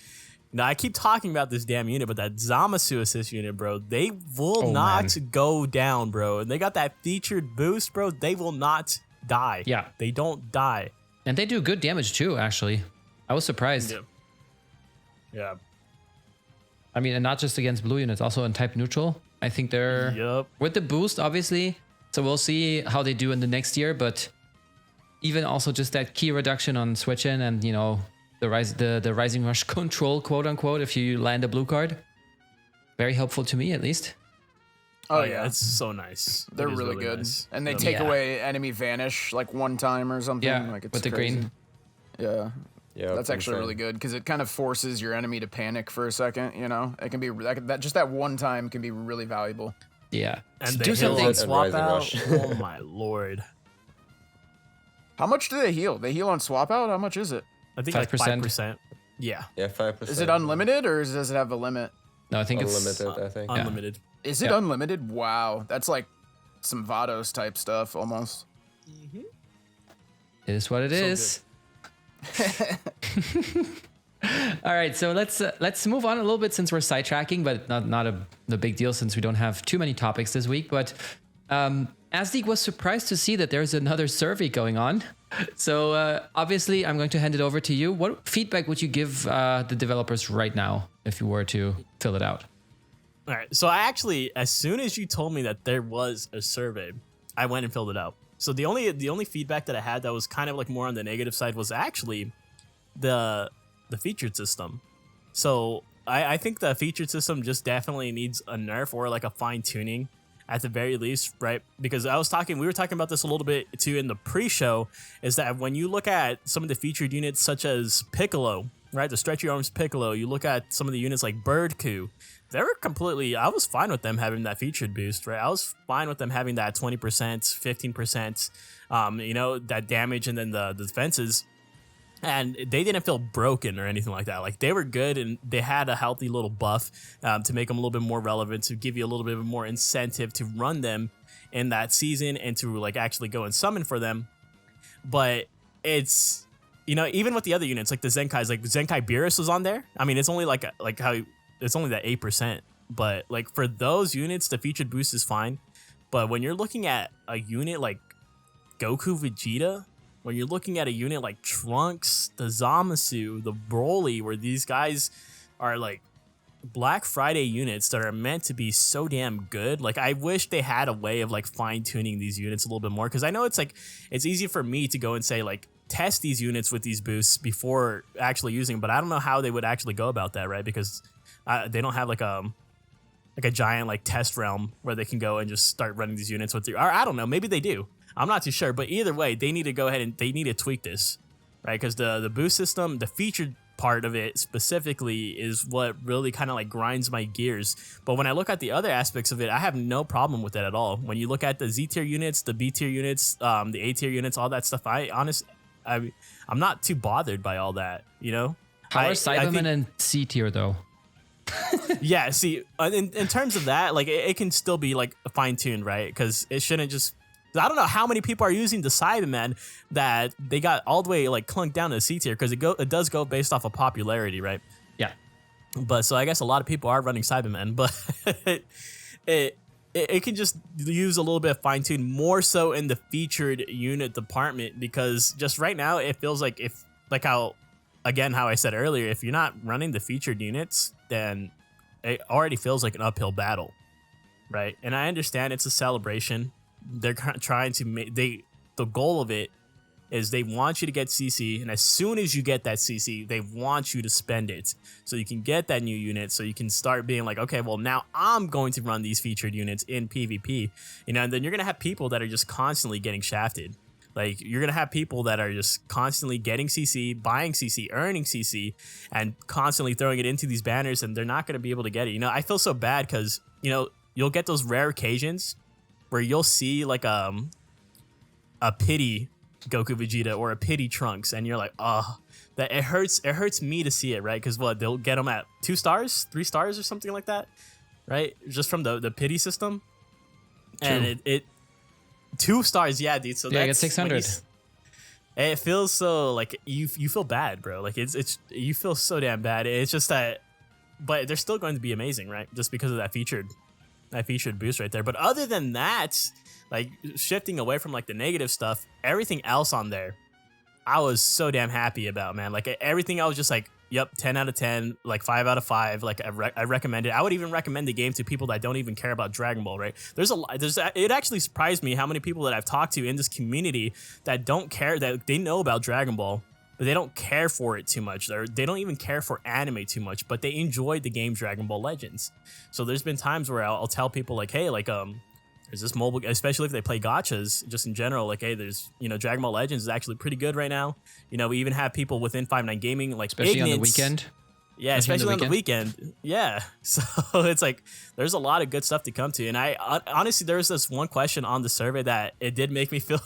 Speaker 2: I keep talking about this damn unit, but that Zamasu assist unit, bro, they will not go down, bro. And they got that featured boost, bro. They will not die.
Speaker 1: Yeah.
Speaker 2: They don't die.
Speaker 1: And they do good damage too, actually. I was surprised.
Speaker 2: Yeah.
Speaker 1: I mean, and not just against blue units, also in type neutral. I think they're
Speaker 2: Yep.
Speaker 1: with the boost, obviously. So we'll see how they do in the next year, but even also just that key reduction on switch in and, you know, the rising rush control, quote unquote, if you land a blue card. Very helpful to me, at least.
Speaker 3: Oh yeah,
Speaker 2: it's so nice.
Speaker 3: they're
Speaker 2: It is
Speaker 3: really good,
Speaker 2: nice.
Speaker 3: and they
Speaker 2: Yeah.
Speaker 3: take away enemy vanish like one time or something.
Speaker 1: Yeah,
Speaker 3: like it's
Speaker 1: with the
Speaker 3: crazy.
Speaker 1: green.
Speaker 3: Yeah.
Speaker 5: Yeah,
Speaker 3: That's actually
Speaker 5: insane.
Speaker 3: really good because it kind of forces your enemy to panic for a second. You know, it can be that just that one time can be really valuable.
Speaker 1: Yeah.
Speaker 2: And
Speaker 1: Do
Speaker 2: the
Speaker 1: something.
Speaker 2: heal on
Speaker 5: And
Speaker 2: swap
Speaker 5: Rising
Speaker 2: out.
Speaker 5: Rush.
Speaker 2: Oh my lord!
Speaker 3: How much do they heal? They heal on swap out. How much is it?
Speaker 2: I think
Speaker 1: 5%.
Speaker 2: like 5%. Yeah,
Speaker 5: Yeah, 5%.
Speaker 3: Is it unlimited or does it have a limit?
Speaker 1: No, I think it's
Speaker 5: Unlimited, I think.
Speaker 2: unlimited.
Speaker 3: Is it
Speaker 1: Yeah.
Speaker 3: unlimited? Wow, that's like some Vados type stuff almost.
Speaker 1: It is what it is. All right, so let's move on a little bit since we're sidetracking, but not the big deal since we don't have too many topics this week. But Azdeek was surprised to see that there's another survey going on. So obviously, I'm going to hand it over to you. What feedback would you give the developers right now if you were to fill it out?
Speaker 2: All right. So I actually, as soon as you told me that there was a survey, I went and filled it out. So the only feedback that I had that was kind of like more on the negative side was actually the featured system. So I think the featured system just definitely needs a nerf or like a fine tuning at the very least, right? Because we were talking about this a little bit too in the pre-show, is that when you look at some of the featured units such as Piccolo, right? The stretchy arms Piccolo, you look at some of the units like Birdcoo, they were I was fine with them having that featured boost, right? I was fine with them having that 20%, 15%, you know, that damage and then the defenses. And they didn't feel broken or anything like that. Like they were good and they had a healthy little buff to make them a little bit more relevant, to give you a little bit more incentive to run them in that season and to like actually go and summon for them. But it's, you know, even with the other units like the Zenkais, like Zenkai Beerus was on there. I mean, it's only like how it's only that 8%. But like for those units, the featured boost is fine. But when you're looking at a unit like Goku Vegeta, when you're looking at a unit like Trunks, the Zamasu, the Broly, where these guys are like Black Friday units that are meant to be so damn good. Like I wish they had a way of like fine tuning these units a little bit more. Cause I know it's easy for me to go and say like, test these units with these boosts before actually using them. But I don't know how they would actually go about that, right? Because they don't have like a giant like test realm where they can go and just start running these units with or I don't know, maybe they do. I'm not too sure, but either way, they need to go ahead and they need to tweak this, right? Because the boost system, the featured part of it specifically is what really kind of like grinds my gears. But when I look at the other aspects of it, I have no problem with it at all. When you look at the Z tier units, the B tier units, the A tier units, all that stuff, I'm not too bothered by all that, you know?
Speaker 1: How are Cybermen in C tier though?
Speaker 2: Yeah, see, in terms of that, like it can still be like fine tuned, right? Because it shouldn't just. I don't know how many people are using the Cybermen that they got all the way like clunked down to the C tier because it does go based off of popularity, right?
Speaker 1: Yeah.
Speaker 2: But so I guess a lot of people are running Cybermen, but it can just use a little bit of fine tune more so in the featured unit department because just right now it feels like how I said earlier, if you're not running the featured units, then it already feels like an uphill battle, right? And I understand it's a celebration. They're trying to make the goal of it is they want you to get CC, and as soon as you get that CC, they want you to spend it so you can get that new unit, so you can start being like, okay, well now I'm going to run these featured units in PvP, you know, and then you're gonna have people that are just constantly getting shafted. Like you're gonna have people that are just constantly getting CC, buying CC, earning CC, and constantly throwing it into these banners, and they're not gonna be able to get it. You know, I feel so bad because you know you'll get those rare occasions where you'll see like a pity Goku Vegeta or a pity Trunks, and you're like, oh, that it hurts me to see it, right? Because what, they'll get them at 2 stars, 3 stars, or something like that, right? Just from the pity system, and it 2 stars, yeah, dude. So
Speaker 1: yeah, I get
Speaker 2: that's
Speaker 1: 600.
Speaker 2: It feels so like you feel bad, bro. Like it's you feel so damn bad. It's just that, but they're still going to be amazing, right? Just because of that featured boost right there. But other than that, like shifting away from like the negative stuff, everything else on there, I was so damn happy about, man. Like everything, I was just like, Yep, 10 out of 10, like 5 out of 5. Like I recommend it. I would even recommend the game to people that don't even care about Dragon Ball, right? It actually surprised me how many people that I've talked to in this community that don't care, that they know about Dragon Ball, but they don't care for it too much. They don't even care for anime too much, but they enjoyed the game Dragon Ball Legends. So there's been times where I'll tell people like, hey, like there's this mobile, especially if they play gachas, just in general, like, hey, there's, Dragon Ball Legends is actually pretty good right now. We even have people within 5-9 Gaming, like,
Speaker 1: especially
Speaker 2: Ignis,
Speaker 1: on the weekend.
Speaker 2: Yeah, especially on the weekend. Yeah. So it's like, there's a lot of good stuff to come to. And I honestly, there was this one question on the survey that it did make me feel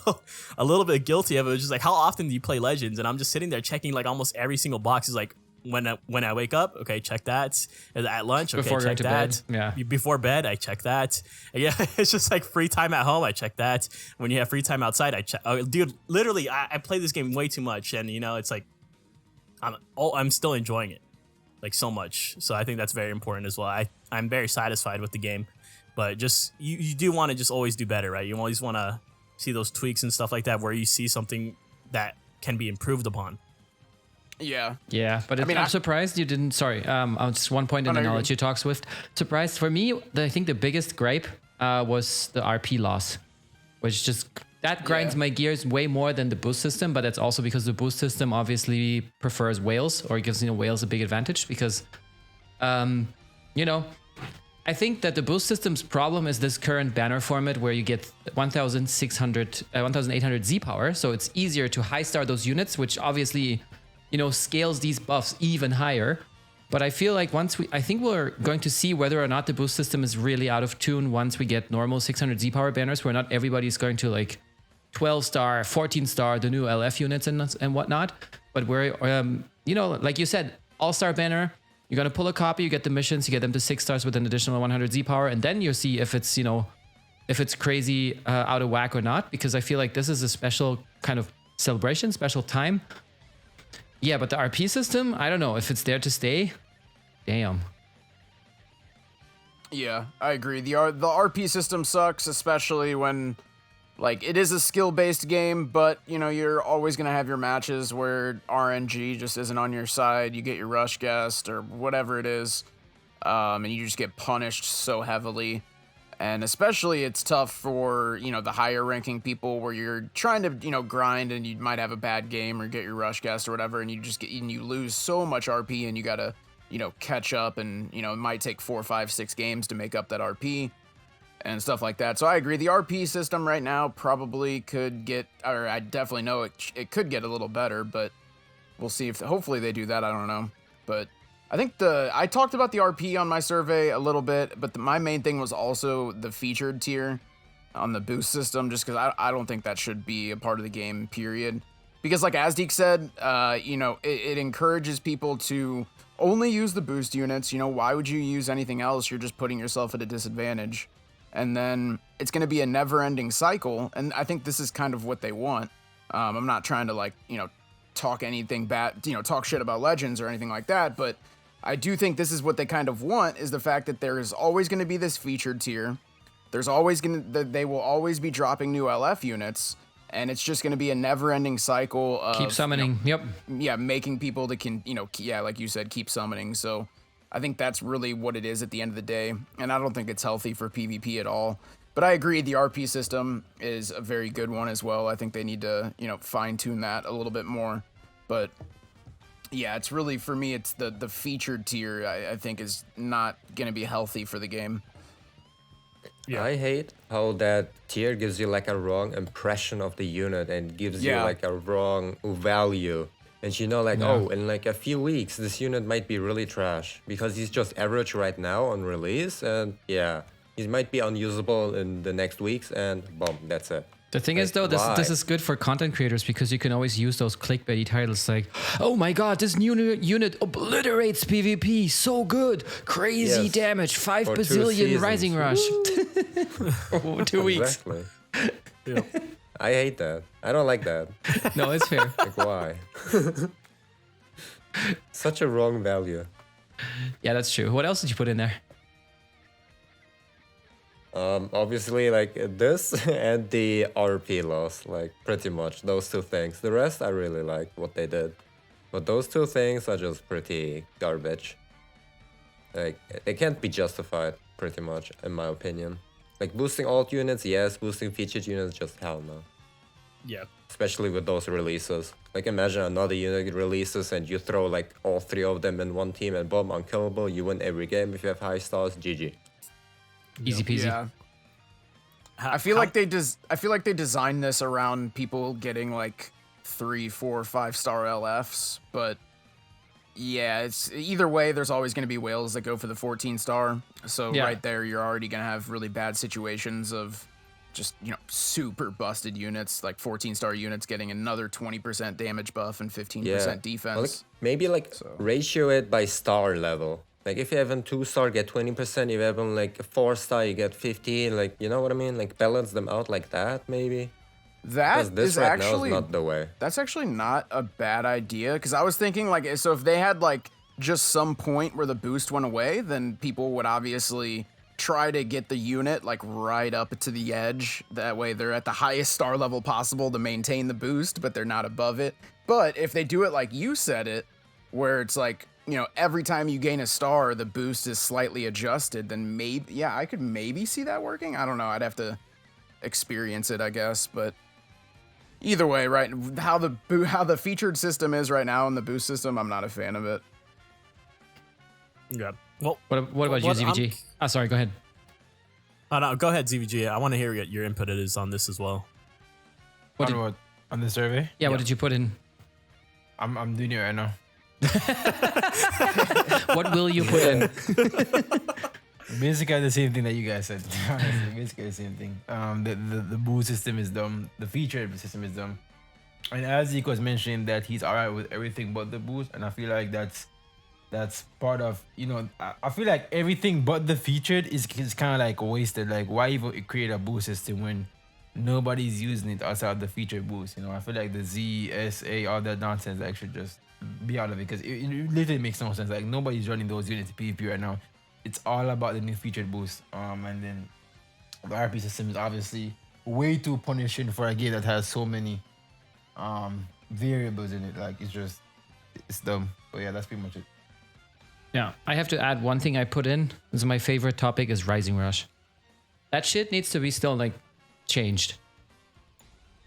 Speaker 2: a little bit guilty of it. It was just like, how often do you play Legends? And I'm just sitting there checking like almost every single box. Is like, when I wake up, okay, check that. At lunch, okay,
Speaker 1: Before
Speaker 2: check
Speaker 1: going to
Speaker 2: that.
Speaker 1: bed. Yeah.
Speaker 2: Before bed, I check that. Yeah, it's just like free time at home, I check that. When you have free time outside, I check. Oh, dude, literally, I play this game way too much, and it's like, I'm still enjoying it, like so much. So I think that's very important as well. I'm very satisfied with the game, but just you do want to just always do better, right? You always want to see those tweaks and stuff like that, where you see something that can be improved upon.
Speaker 3: Yeah,
Speaker 1: but I'm surprised you didn't. Sorry, just one point, and then I'll let you talk, Swift. Surprised for me, I think the biggest gripe was the RP loss, which just that grinds my gears way more than the boost system. But that's also because the boost system obviously prefers whales, or gives whales a big advantage because, I think that the boost system's problem is this current banner format where you get 1,800 Z power, so it's easier to high star those units, which obviously scales these buffs even higher. But I feel like I think we're going to see whether or not the boost system is really out of tune once we get normal 600 Z power banners, where not everybody's going to like 12 star, 14 star, the new LF units and whatnot. But where, like you said, all-star banner, you're going to pull a copy, you get the missions, you get them to 6 stars with an additional 100 Z power, and then you'll see if it's, if it's crazy out of whack or not, because I feel like this is a special kind of celebration, special time. Yeah, but the RP system, I don't know if it's there to stay. Damn.
Speaker 3: Yeah, I agree. The RP system sucks, especially when, like, it is a skill-based game, but, you're always going to have your matches where RNG just isn't on your side. You get your rush guest or whatever it is, and you just get punished so heavily. And especially it's tough for, the higher ranking people where you're trying to, grind and you might have a bad game or get your rush guest or whatever, and you lose so much RP and you gotta, catch up, and, it might take 4, 5, 6 games to make up that RP and stuff like that. So I agree. The RP system right now probably could get, or I definitely know it could get a little better, but we'll see if hopefully they do that. I don't know. But I think I talked about the RP on my survey a little bit, but my main thing was also the featured tier on the boost system, just because I don't think that should be a part of the game, period. Because like Azdeek said, it encourages people to only use the boost units. Why would you use anything else? You're just putting yourself at a disadvantage. And then it's going to be a never-ending cycle, and I think this is kind of what they want. I'm not trying to talk anything bad, talk shit about Legends or anything like that, but I do think this is what they kind of want, is the fact that there is always going to be this featured tier. They will always be dropping new LF units, and it's just going to be a never-ending cycle of
Speaker 1: keep summoning. Yep.
Speaker 3: Yeah, making people that can, like you said, keep summoning. So I think that's really what it is at the end of the day, and I don't think it's healthy for PvP at all. But I agree, the RP system is a very good one as well. I think they need to, fine-tune that a little bit more. But yeah, it's really, for me, it's the featured tier I think is not going to be healthy for the game.
Speaker 5: Yeah. I hate how that tier gives you like a wrong impression of the unit and gives you like a wrong value. And in like a few weeks, this unit might be really trash because he's just average right now on release. And yeah, he might be unusable in the next weeks, and boom, that's it.
Speaker 1: The thing is, though, this is good for content creators because you can always use those clickbaity titles like, oh my god, this new unit obliterates PvP, so good, crazy damage, 5 bazillion Rising Rush. 2 weeks.
Speaker 5: Exactly. Yeah. I hate that. I don't like that.
Speaker 1: No, it's fair.
Speaker 5: Like, why? Such a wrong value.
Speaker 1: Yeah, that's true. What else did you put in there?
Speaker 5: Obviously, like this and the RP loss, like pretty much those two things. The rest, I really liked what they did. But those two things are just pretty garbage. Like, they can't be justified, pretty much, in my opinion. Like, boosting alt units, yes. Boosting featured units, just hell no.
Speaker 2: Yeah.
Speaker 5: Especially with those releases. Like, imagine another unit releases and you throw, like, all three of them in one team and boom, unkillable. You win every game if you have high stars, GG.
Speaker 1: Easy peasy.
Speaker 3: Yeah. I feel like they designed this around people getting like 3, 4, 5-star LFs, but yeah, it's either way. There's always going to be whales that go for the 14-star. So
Speaker 1: Yeah.
Speaker 3: right there, you're already going to have really bad situations of just super busted units, like 14-star units getting another 20% damage buff and 15% defense.
Speaker 5: Well, like, maybe ratio it by star level. Like, if you have a 2-star, get 20%. If you have like a 4-star, you get 15. Like, you know what I mean? Like, balance them out like that, maybe.
Speaker 3: That
Speaker 5: This
Speaker 3: is
Speaker 5: right
Speaker 3: actually
Speaker 5: now is not the way.
Speaker 3: That's actually not a bad idea, because I was thinking like, so if they had like just some point where the boost went away, then people would obviously try to get the unit like right up to the edge. That way they're at the highest star level possible to maintain the boost, but they're not above it. But if they do it like you said it, where it's like, every time you gain a star, the boost is slightly adjusted, then maybe, yeah, I could maybe see that working. I don't know. I'd have to experience it, I guess. But either way, right, how the featured system is right now in the boost system, I'm not a fan of it.
Speaker 2: Yeah. Well,
Speaker 1: What about you, ZVG? Sorry, go ahead.
Speaker 2: Oh, no, go ahead, ZVG. I want to hear what your input is on this as well.
Speaker 1: What
Speaker 4: On the survey?
Speaker 1: Yeah, what did you put in?
Speaker 4: I'm doing it right now.
Speaker 1: What will you put in?
Speaker 4: Basically the same thing that you guys said. Basically the same thing. The boost system is dumb. The feature system is dumb. And Azdeek was mentioning that he's alright with everything but the boost, and I feel like that's part of, I feel like everything but the featured is kind of like wasted. Like, why even create a boost system when nobody's using it outside the featured boost? I feel like the Z, SA, all that nonsense actually just be out of it, because it literally makes no sense. Like, nobody's running those units to PvP right now. It's all about the new featured boost. And then the RP system is obviously way too punishing for a game that has so many variables in it. Like, it's dumb. But yeah, that's pretty much it.
Speaker 1: Yeah, I have to add one thing I put in. This is my favorite topic, is Rising Rush. That shit needs to be still like changed.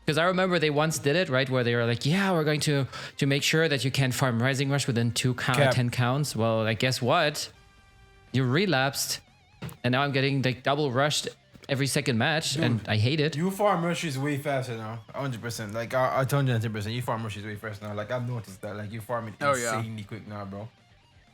Speaker 1: Because I remember they once did it, right? Where they were like, yeah, we're going to make sure that you can farm Rising Rush within 10 counts. Well, like, guess what? You relapsed. And now I'm getting like double rushed every second match.
Speaker 4: Dude,
Speaker 1: and I hate it.
Speaker 4: You farm rushes way faster now. 100%. Like, I told you 100%. You farm rushes way faster now. Like, I've noticed that. Like, you farm it insanely quick now, bro.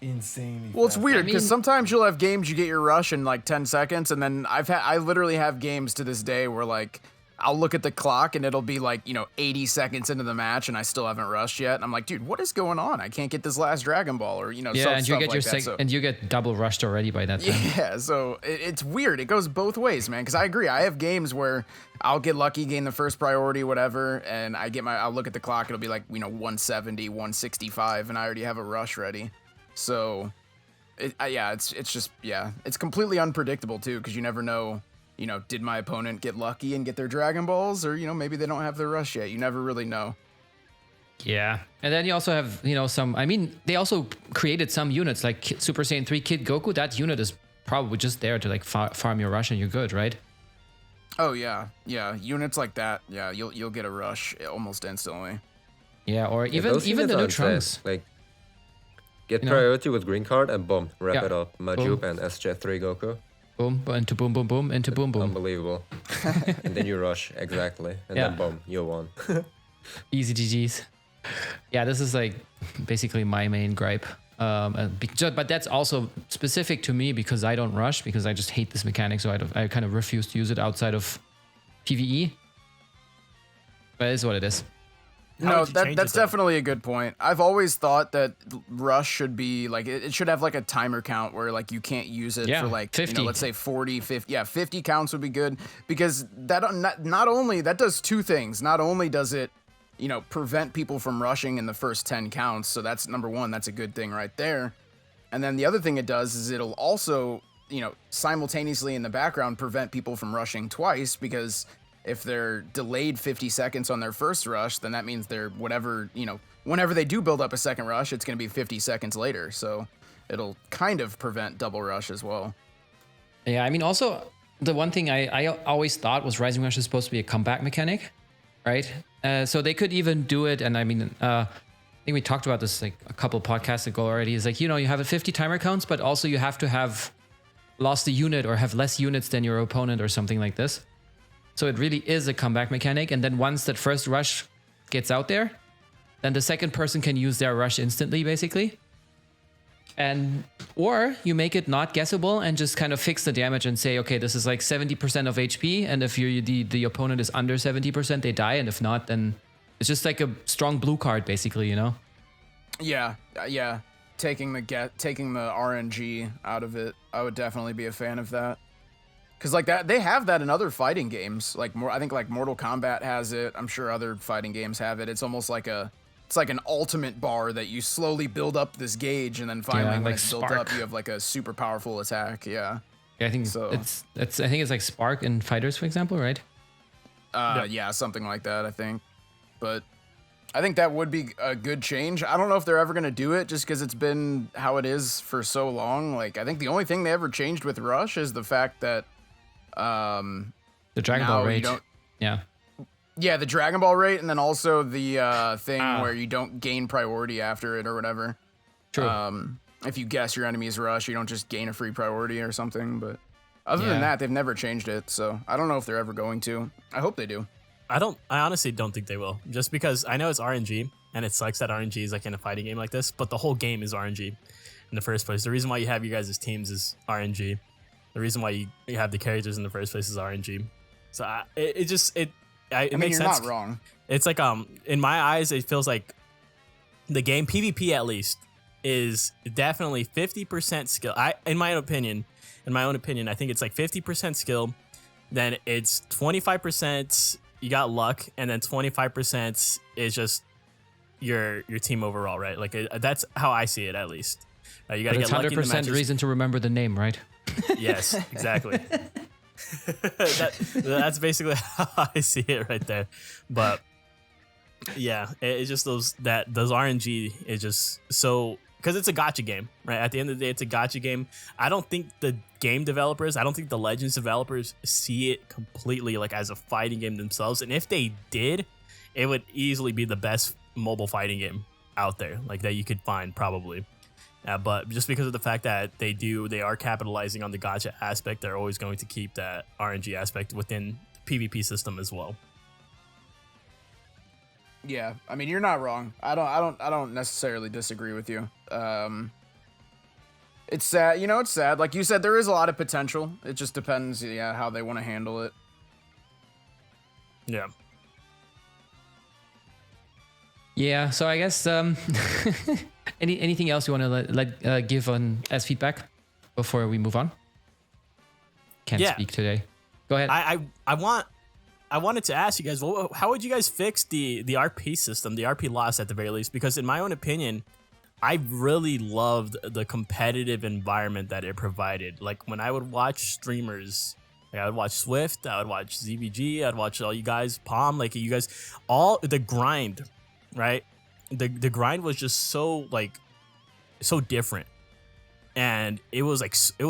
Speaker 4: Insanely
Speaker 3: Well, it's
Speaker 4: fast.
Speaker 3: weird because sometimes you'll have games you get your rush in like 10 seconds, and then I literally have games to this day where like I'll look at the clock and it'll be like 80 seconds into the match and I still haven't rushed yet, and I'm like, dude, what is going on? I can't get this last Dragon Ball, or
Speaker 1: yeah,
Speaker 3: stuff,
Speaker 1: and you get
Speaker 3: like
Speaker 1: your and you get double rushed already by that time.
Speaker 3: Yeah, so it's weird. It goes both ways, man. Because I agree. I have games where I'll get lucky, gain the first priority, whatever, and I'll look at the clock. It'll be like 170, 165, and I already have a rush ready. So. It's completely unpredictable too, because you never know, did my opponent get lucky and get their Dragon Balls, or maybe they don't have their rush yet. You never really know.
Speaker 1: Yeah, and then you also have some. I mean, they also created some units like Super Saiyan 3 Kid Goku. That unit is probably just there to like farm your rush and you're good, right?
Speaker 3: Oh yeah, units like that. Yeah, you'll get a rush almost instantly.
Speaker 1: Yeah, or even
Speaker 5: those
Speaker 1: the
Speaker 5: units
Speaker 1: new
Speaker 5: are
Speaker 1: Trunks.
Speaker 5: insane. Like, get priority with green card and boom, wrap it up. Majub and SJ3 Goku.
Speaker 1: Boom, into boom, boom, boom, into boom, boom.
Speaker 5: Unbelievable. And then you rush, exactly. And then boom, you won.
Speaker 1: Easy GG's. Yeah, this is like basically my main gripe. But that's also specific to me because I don't rush, because I just hate this mechanic. So I kind of refuse to use it outside of PvE. But it is what it is.
Speaker 3: No, that's definitely a good point. I've always thought that rush should be like, it should have like a timer count where like you can't use it for like
Speaker 1: 50.
Speaker 3: let's say 40, 50. Yeah, 50 counts would be good, because that not only that does two things. Not only does it prevent people from rushing in the first 10 counts, so that's number one. That's a good thing right there. And then the other thing it does is it'll also simultaneously in the background prevent people from rushing twice, because if they're delayed 50 seconds on their first rush, then that means they're whenever they do build up a second rush, it's going to be 50 seconds later. So it'll kind of prevent double rush as well.
Speaker 1: Yeah, I mean, also the one thing I always thought was Rising Rush is supposed to be a comeback mechanic, right? So they could even do it. And I mean, I think we talked about this like a couple podcasts ago already. Is like, you have a 50 timer counts, but also you have to have lost a unit or have less units than your opponent or something like this. So it really is a comeback mechanic. And then once that first rush gets out there, then the second person can use their rush instantly, basically. Or you make it not guessable and just kind of fix the damage and say, okay, this is like 70% of HP. And if the opponent is under 70%, they die. And if not, then it's just like a strong blue card, basically,
Speaker 3: Yeah. Taking the RNG out of it, I would definitely be a fan of that. Because like that, they have that in other fighting games. I think like Mortal Kombat has it. I'm sure other fighting games have it. It's almost like an ultimate bar that you slowly build up this gauge, and then finally when it's built up, you have like a super powerful attack. Yeah.
Speaker 1: I think so. I think it's like Spark in Fighters, for example, right?
Speaker 3: Yeah, something like that, I think. But I think that would be a good change. I don't know if they're ever going to do it just because it's been how it is for so long. Like, I think the only thing they ever changed with Rush is the fact that
Speaker 1: the Dragon Ball rate.
Speaker 3: Yeah, the Dragon Ball rate, and then also the thing where you don't gain priority after it or whatever.
Speaker 1: True.
Speaker 3: If you guess your enemy's rush, you don't just gain a free priority or something. But other than that, they've never changed it. So I don't know if they're ever going to. I hope they do.
Speaker 2: I honestly don't think they will. Just because I know it's RNG, and it sucks that RNG is like in a fighting game like this, but the whole game is RNG in the first place. The reason why you have you guys' teams is RNG. The reason why you have the characters in the first place is RNG. So it makes sense.
Speaker 3: You're not wrong.
Speaker 2: It's like in my eyes, it feels like the game PvP at least is definitely 50% skill. In my own opinion, I think it's like 50% skill. Then it's 25% you got luck, and then 25% is just your team overall, right? Like that's how I see it, at least. You got to get lucky in the matches.
Speaker 1: 100% reason to remember the name, right?
Speaker 2: Yes, exactly. That's basically how I see it right there. But yeah, it's just those RNG is just so, because it's a gacha game, right? At the end of the day, it's a gacha game. I don't think the game developers, I don't think the Legends developers see it completely like as a fighting game themselves. And if they did, it would easily be the best mobile fighting game out there, like that you could find probably. But just because of the fact that they are capitalizing on the gacha aspect, they're always going to keep that RNG aspect within the PvP system as well.
Speaker 3: Yeah, I mean, you're not wrong. I don't necessarily disagree with you. It's sad, it's sad. Like you said, there is a lot of potential. It just depends, how they want to handle it.
Speaker 2: Yeah.
Speaker 1: Yeah, so I guess anything else you want to give on as feedback before we move on? Can't speak today. Go ahead.
Speaker 2: I wanted to ask you guys, how would you guys fix the RP system, the RP loss at the very least? Because in my own opinion, I really loved the competitive environment that it provided. Like when I would watch streamers, like I would watch Swift, I would watch ZVG, I'd watch all you guys, Palm, like you guys, all the grind, right? The grind was just so different. And it was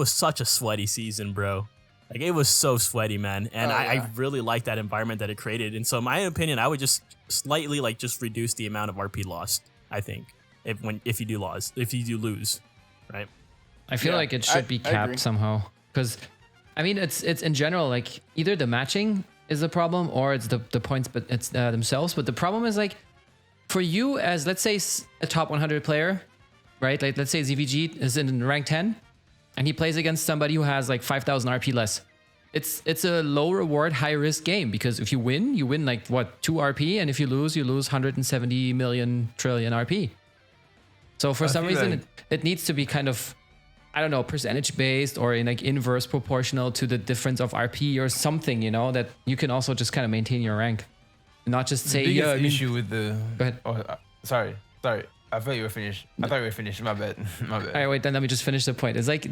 Speaker 2: such a sweaty season, bro. Like it was so sweaty, man. And I really liked that environment that it created. And so in my opinion, I would just slightly just reduce the amount of RP lost, I think, if you do lose, right?
Speaker 1: I feel like it should be capped somehow. Because I mean it's in general, like either the matching is the problem or it's the points, but it's themselves. But the problem is like for you as, let's say, a top 100 player, right? Like let's say ZVG is in rank 10 and he plays against somebody who has like 5,000 RP less. It's a low reward, high risk game, because if you win like what, 2 RP, and if you lose 170 million trillion RP. So for some reason it needs to be kind of, I don't know, percentage based or in like inverse proportional to the difference of RP or something, that you can also just kind of maintain your rank. Not just say,
Speaker 4: the issue with the.
Speaker 1: Go ahead.
Speaker 4: Oh, sorry. I thought you were finished. My bad.
Speaker 1: All right, wait. Then let me just finish the point. It's like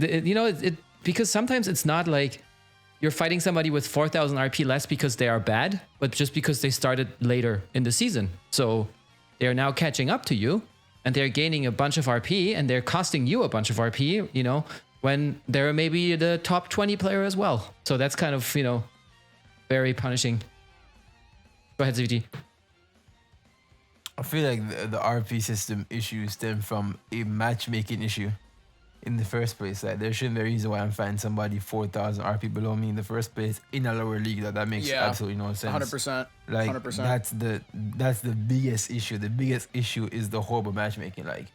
Speaker 1: because sometimes it's not like you're fighting somebody with 4,000 RP less because they are bad, but just because they started later in the season. So they're now catching up to you, and they're gaining a bunch of RP, and they're costing you a bunch of RP, you know, when they're maybe the top 20 player as well. So that's kind of, you know, very punishing. Go ahead, ZVG.
Speaker 4: I feel like the RP system issue stem from a matchmaking issue in the first place. Like, there shouldn't be a reason why I'm finding somebody 4,000 RP below me in the first place in a lower league. That makes absolutely no sense.
Speaker 3: 100%.
Speaker 4: Like
Speaker 3: 100%.
Speaker 4: that's the biggest issue. The biggest issue is the horrible matchmaking. Like,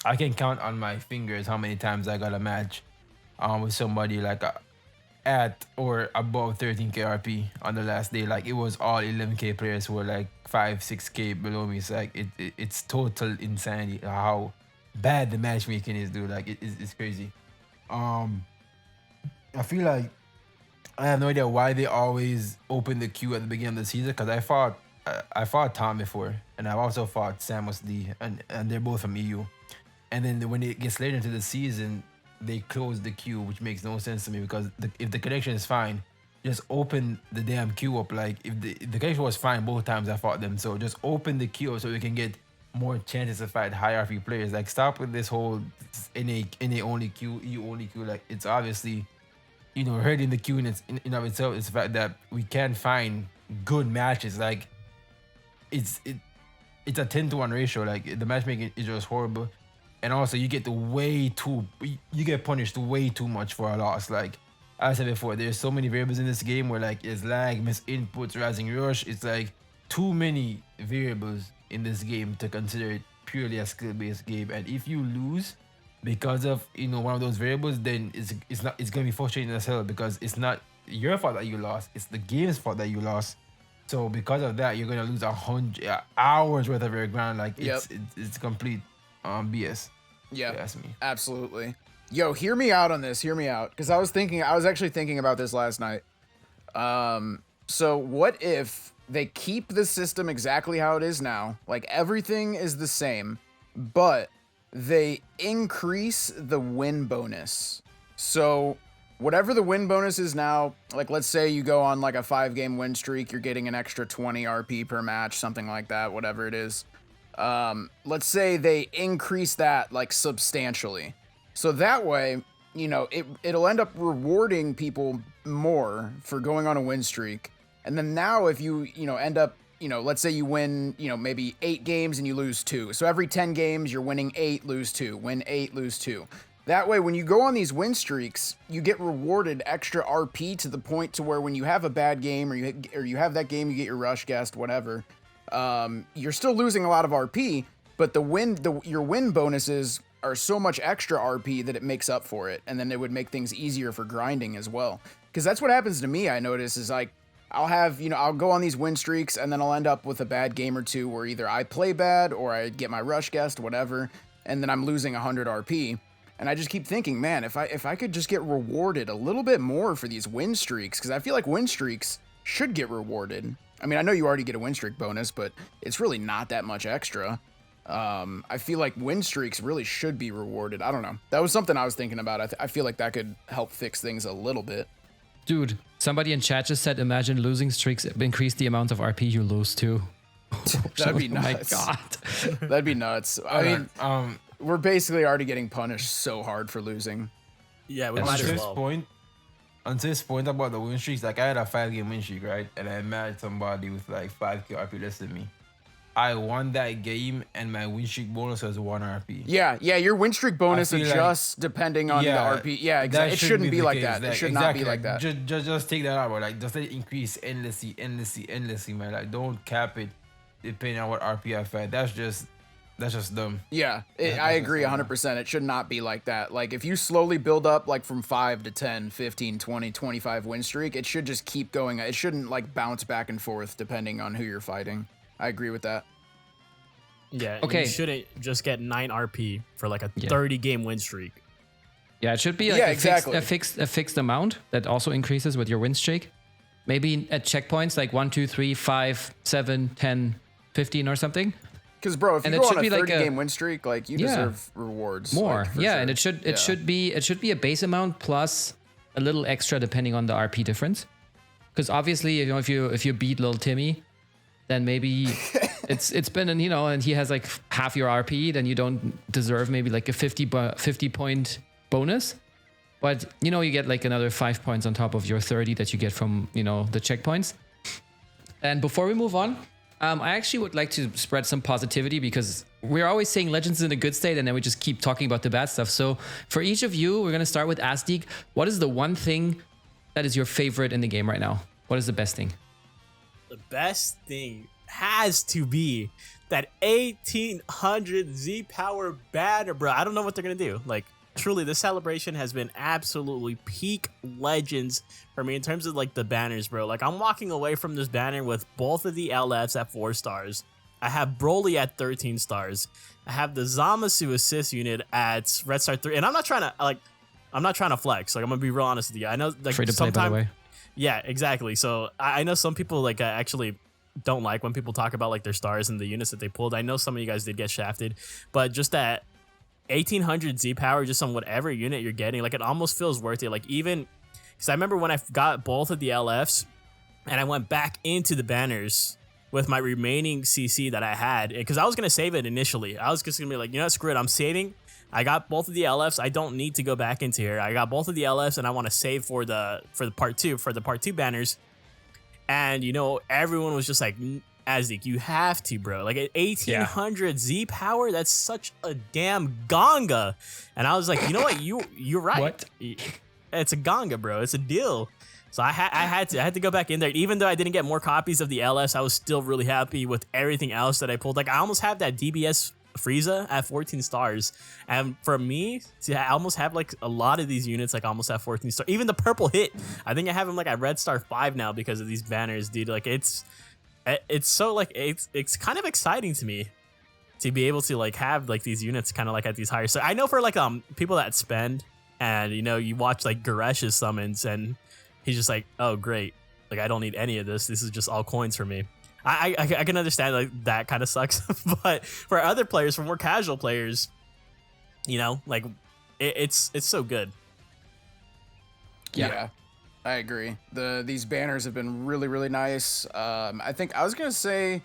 Speaker 4: I can count on my fingers how many times I got a match with somebody like at or above 13k RP on the last day. Like, it was all 11k players who were like 5-6k below me. It's like it's total insanity how bad the matchmaking is, dude. Like, it's crazy. I feel like I have no idea why they always open the queue at the beginning of the season, because I fought Tom before, and I've also fought Samus D, and they're both from EU. And then when it gets later into the season, they close the queue, which makes no sense to me, because if the connection is fine, just open the damn queue up. Like, if the connection was fine both times I fought them, so just open the queue up so we can get more chances to fight high RP players. Like, stop with this whole NA only queue, EU only queue. Like, it's obviously, you know, hurting the queue in of itself. It's the fact that we can't find good matches. Like, it's a 10-to-1 ratio. Like, the matchmaking is just horrible. And also, you get punished way too much for a loss. Like I said before, there's so many variables in this game where, like, it's lag, miss inputs, rising rush. It's like too many variables in this game to consider it purely a skill-based game. And if you lose because of, you know, one of those variables, then it's gonna be frustrating as hell, because it's not your fault that you lost, it's the game's fault that you lost. So because of that, you're gonna lose 100 hours worth of your grind. Like, it's complete BS.
Speaker 3: Yeah,
Speaker 4: that's me.
Speaker 3: Absolutely. Yo, hear me out on this. Hear me out, because I was actually thinking about this last night. So what if they keep the system exactly how it is now, like everything is the same, but they increase the win bonus? So whatever the win bonus is now, like, let's say you go on like a 5-game win streak, you're getting an extra 20 RP per match, something like that, whatever it is. Let's say they increase that like substantially. So that way, you know, it'll end up rewarding people more for going on a win streak. And then now if you know, end up, you know, let's say you win, you know, maybe 8 games and you lose 2. So every 10 games, you're winning 8, lose 2, win 8, lose 2. That way, when you go on these win streaks, you get rewarded extra RP to the point to where when you have a bad game or you have that game, you get your rush guest, whatever. You're still losing a lot of RP, but your win bonuses are so much extra RP that it makes up for it, and then it would make things easier for grinding as well. Because that's what happens to me, I notice, is like, I'll go on these win streaks, and then I'll end up with a bad game or two where either I play bad or I get my rush guest, whatever, and then I'm losing 100 RP. And I just keep thinking, man, if I could just get rewarded a little bit more for these win streaks, because I feel like win streaks should get rewarded. I mean, I know you already get a win streak bonus, but it's really not that much extra. I feel like win streaks really should be rewarded. I don't know. That was something I was thinking about. I feel like that could help fix things a little bit.
Speaker 1: Dude, somebody in chat just said, imagine losing streaks increase the amount of RP you lose too.
Speaker 3: That'd be nuts.
Speaker 1: Oh my God.
Speaker 3: That'd be nuts. I mean, we're basically already getting punished so hard for losing.
Speaker 2: Yeah, we might as well.
Speaker 4: On this point about the win streaks, like, I had a 5-game win streak, right? And I met somebody with like 5k RP less than me. I won that game, and my win streak bonus was 1 RP.
Speaker 3: Yeah, your win streak bonus adjusts depending on the RP. Yeah, exactly. It shouldn't be like that. It should not be like that.
Speaker 4: Just take that out, bro. Like, just let it increase endlessly, man. Like, don't cap it depending on what RP I fight. That's just dumb.
Speaker 3: Yeah, I agree 100%. It should not be like that. Like, if you slowly build up, like, from 5 to 10, 15, 20, 25 win streak, it should just keep going. It shouldn't, like, bounce back and forth depending on who you're fighting. I agree with that.
Speaker 2: Yeah,
Speaker 1: okay.
Speaker 2: You shouldn't just get 9 RP for, like, a 30-game win streak.
Speaker 1: Yeah, it should be like a fixed amount that also increases with your win streak. Maybe at checkpoints like 1, 2, 3, 5, 7, 10, 15 or something.
Speaker 3: Because, bro, if you go on a 30-game win streak, like, you deserve rewards.
Speaker 1: More,
Speaker 3: like,
Speaker 1: yeah,
Speaker 3: sure.
Speaker 1: and it should be a base amount plus a little extra depending on the RP difference. Because obviously, you know, if you beat little Timmy, then maybe it's been, you know, and he has like half your RP, then you don't deserve maybe like a 50 point bonus. But, you know, you get like another 5 points on top of your 30 that you get from, you know, the checkpoints. And before we move on, I actually would like to spread some positivity, because we're always saying Legends is in a good state and then we just keep talking about the bad stuff. So for each of you, we're going to start with Azdeek. What is the one thing that is your favorite in the game right now? What is the best thing?
Speaker 2: The best thing has to be that 1800 Z power banner, bro. I don't know what they're going to do. Like, truly, this celebration has been absolutely peak Legends for me in terms of like the banners, bro. Like, I'm walking away from this banner with both of the LFs at 4 stars. I have Broly at 13 stars. I have the Zamasu assist unit at Red Star 3. And I'm not trying to flex. Like, I'm gonna be real honest with you. I know, like,
Speaker 1: Free to play, by the way.
Speaker 2: Yeah, exactly. So I know some people like actually don't like when people talk about like their stars and the units that they pulled. I know some of you guys did get shafted, but just that 1800 Z power just on whatever unit you're getting, like, it almost feels worth it. Like, even because I remember when I got both of the LFs and I went back into the banners with my remaining CC that I had, because I was gonna save it initially. I was just gonna be like, you know what, screw it, I'm saving. I got both of the LFs. I don't need to go back into here. I got both of the LFs and I want to save for the part 2 banners. And, you know, everyone was just like, Azdeek, you have to, bro. Like, at 1800 Z power, that's such a damn Ganga. And I was like, you know what? You're right.
Speaker 1: What?
Speaker 2: It's a Ganga, bro. It's a deal. So I had to go back in there. Even though I didn't get more copies of the LS, I was still really happy with everything else that I pulled. Like, I almost have that DBS Frieza at 14 stars. And for me, see, I almost have like a lot of these units like almost at 14 stars. Even the purple hit, I think I have him like at Red Star 5 now because of these banners, dude. Like, it's so like it's kind of exciting to me to be able to like have like these units kind of like at these higher. So I know for like people that spend, and, you know, you watch like Garesh's summons and he's just like, oh great, like, I don't need any of this. This is just all coins for me. I can understand like that kind of sucks, but for other players, for more casual players, you know, like it's so good.
Speaker 3: Yeah, I agree. These banners have been really, really nice. I think I was gonna say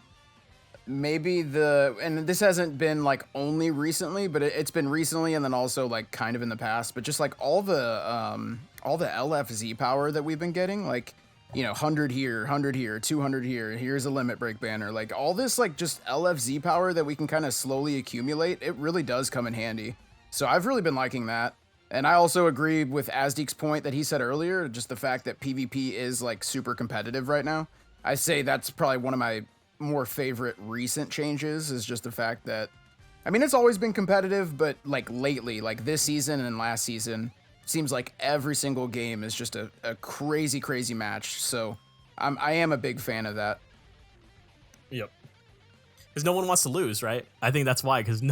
Speaker 3: maybe and this hasn't been like only recently, but it's been recently, and then also like kind of in the past. But just like all the LFZ power that we've been getting, like, you know, 100 here, 100 here, 200 here, here's a limit break banner. Like, all this like just LFZ power that we can kind of slowly accumulate, it really does come in handy. So I've really been liking that. And I also agree with Azdeek's point that he said earlier, just the fact that PvP is like super competitive right now. I say that's probably one of my more favorite recent changes, is just the fact that, I mean, it's always been competitive, but like lately, like this season and last season, seems like every single game is just a crazy, crazy match. So I am a big fan of that.
Speaker 2: Yep. Because no one wants to lose, right? I think that's why, because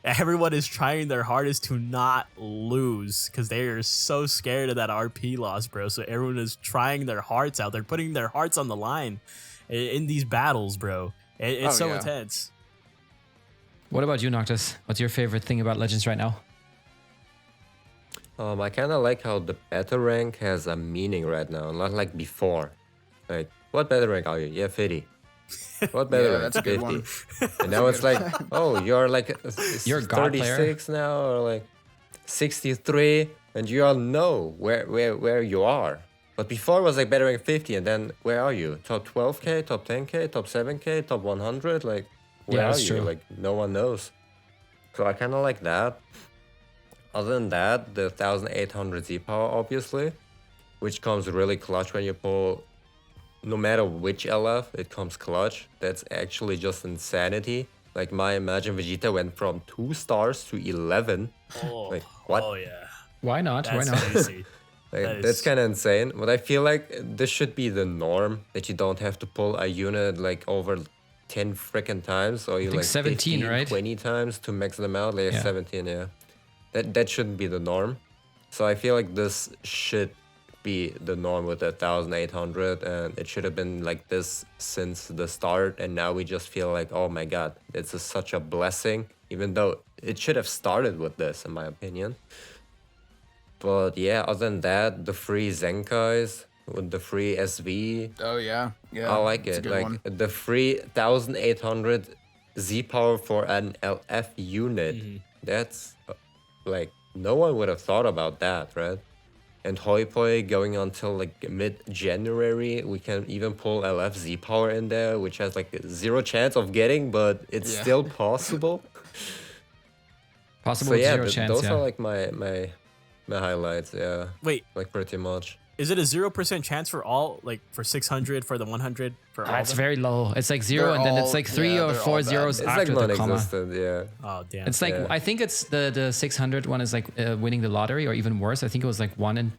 Speaker 2: everyone is trying their hardest to not lose, because they are so scared of that RP loss, bro. So everyone is trying their hearts out. They're putting their hearts on the line in these battles, bro. It's so intense.
Speaker 1: What about you, Noctis? What's your favorite thing about Legends right now?
Speaker 5: I kind of like how the battle rank has a meaning right now, not like before. Like, what battle rank are you? Yeah, 50. What battle rank?
Speaker 3: That's a good
Speaker 5: 50.
Speaker 3: one.
Speaker 5: And now it's like, oh, you're like
Speaker 1: You're a god
Speaker 5: 36 now, or like 63, and you all know where you are. But before it was like battle rank 50, and then where are you? Top 12k, top 10k, top 7k, top 100? Like, where are you?
Speaker 1: True.
Speaker 5: Like, no one knows. So I kind of like that. Other than that, the 1800 Z power, obviously, which comes really clutch when you pull, no matter which LF, it comes clutch. That's actually just insanity. Like, my Imagine Vegeta went from 2 stars to 11.
Speaker 2: Oh,
Speaker 5: like, what?
Speaker 2: Oh, yeah.
Speaker 1: Why not?
Speaker 2: That's
Speaker 1: Why not?
Speaker 2: crazy.
Speaker 5: Like, that's kind of insane. But I feel like this should be the norm, that you don't have to pull a unit like over 10 freaking times, or you
Speaker 1: think
Speaker 5: like
Speaker 1: 17,
Speaker 5: 15,
Speaker 1: right?
Speaker 5: 20 times to max them out. Like,
Speaker 1: Yeah.
Speaker 5: 17, yeah. That shouldn't be the norm. So I feel like this should be the norm with the 1800, and it should have been like this since the start. And now we just feel like, oh my god, it's such a blessing, even though it should have started with this, in my opinion. But yeah, other than that, the free Zenkais with the free SV,
Speaker 3: Oh yeah, yeah.
Speaker 5: I like
Speaker 3: it's a
Speaker 5: it.
Speaker 3: good
Speaker 5: Like
Speaker 3: one.
Speaker 5: the free 1800 Z power for an LF unit. That's like no one would have thought about that, right? And Hoi Poi going until like mid-January, we can even pull LF Z power in there, which has like 0 chance of getting, but it's
Speaker 3: Yeah.
Speaker 5: still possible.
Speaker 1: Possible
Speaker 5: So
Speaker 1: with
Speaker 5: yeah,
Speaker 1: 0 chance.
Speaker 5: those
Speaker 1: Yeah.
Speaker 5: are like my highlights. Yeah,
Speaker 2: Wait,
Speaker 5: like pretty much.
Speaker 2: is it a 0% chance for all, like for 600, for the 100, for all?
Speaker 1: That's
Speaker 2: of them?
Speaker 1: very low. It's like 0,
Speaker 3: They're
Speaker 1: and then it's
Speaker 3: all-
Speaker 1: like 3
Speaker 3: yeah,
Speaker 1: or
Speaker 3: they're
Speaker 1: 4
Speaker 3: all bad.
Speaker 1: zeros
Speaker 5: It's like
Speaker 1: after the comma.
Speaker 5: non-existent. Yeah.
Speaker 2: Oh damn.
Speaker 1: It's like
Speaker 5: Yeah.
Speaker 1: I think it's the 600 one is like winning the lottery, or even worse. I think it was like 1 in.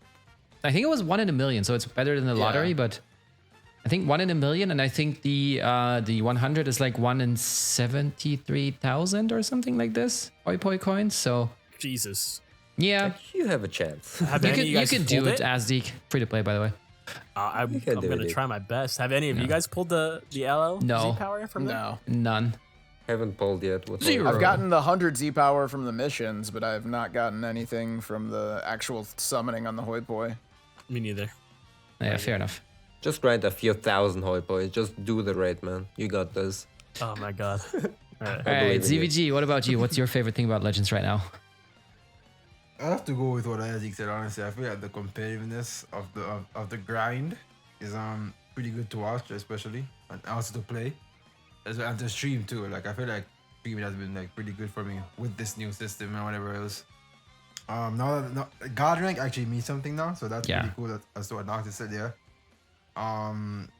Speaker 1: I think it was 1 in a million, so it's better than the
Speaker 3: Yeah.
Speaker 1: lottery. But I think 1 in a million, and I think the 100 is like 1 in 73,000 or something like this. Hoi Poi coins. So
Speaker 2: Jesus.
Speaker 1: yeah,
Speaker 5: You have a chance.
Speaker 2: Have
Speaker 1: you
Speaker 2: any
Speaker 1: can
Speaker 2: of you
Speaker 1: you
Speaker 2: guys
Speaker 1: can do
Speaker 2: pulled
Speaker 1: it. Azdeek, free to play, by the way.
Speaker 2: I'm
Speaker 5: can do
Speaker 2: gonna
Speaker 5: it.
Speaker 2: try my best. Have any of you guys pulled the LO
Speaker 1: No.
Speaker 2: Z power from them?
Speaker 3: No.
Speaker 1: None.
Speaker 5: Haven't pulled yet. With
Speaker 1: Zero.
Speaker 3: I've gotten the 100 Z power from the missions, but I've not gotten anything from the actual summoning on the Hoi Poi.
Speaker 2: Me neither.
Speaker 1: Yeah, fair enough.
Speaker 5: Just grind a few thousand Hoi Poi. Just do the raid, man. You got this.
Speaker 2: Oh my god. All right.
Speaker 1: All right,
Speaker 5: believe in you.
Speaker 1: ZVG. What about you? What's your favorite thing about Legends right now?
Speaker 4: I have to go with what Azdeek said. Honestly, I feel like the competitiveness of the grind is pretty good to watch, especially, and also to play, and to stream too. Like I feel like streaming has been like pretty good for me with this new system and whatever else. Now that God rank actually means something now, so that's
Speaker 1: Yeah.
Speaker 4: pretty cool. That's what Noctis said. Yeah.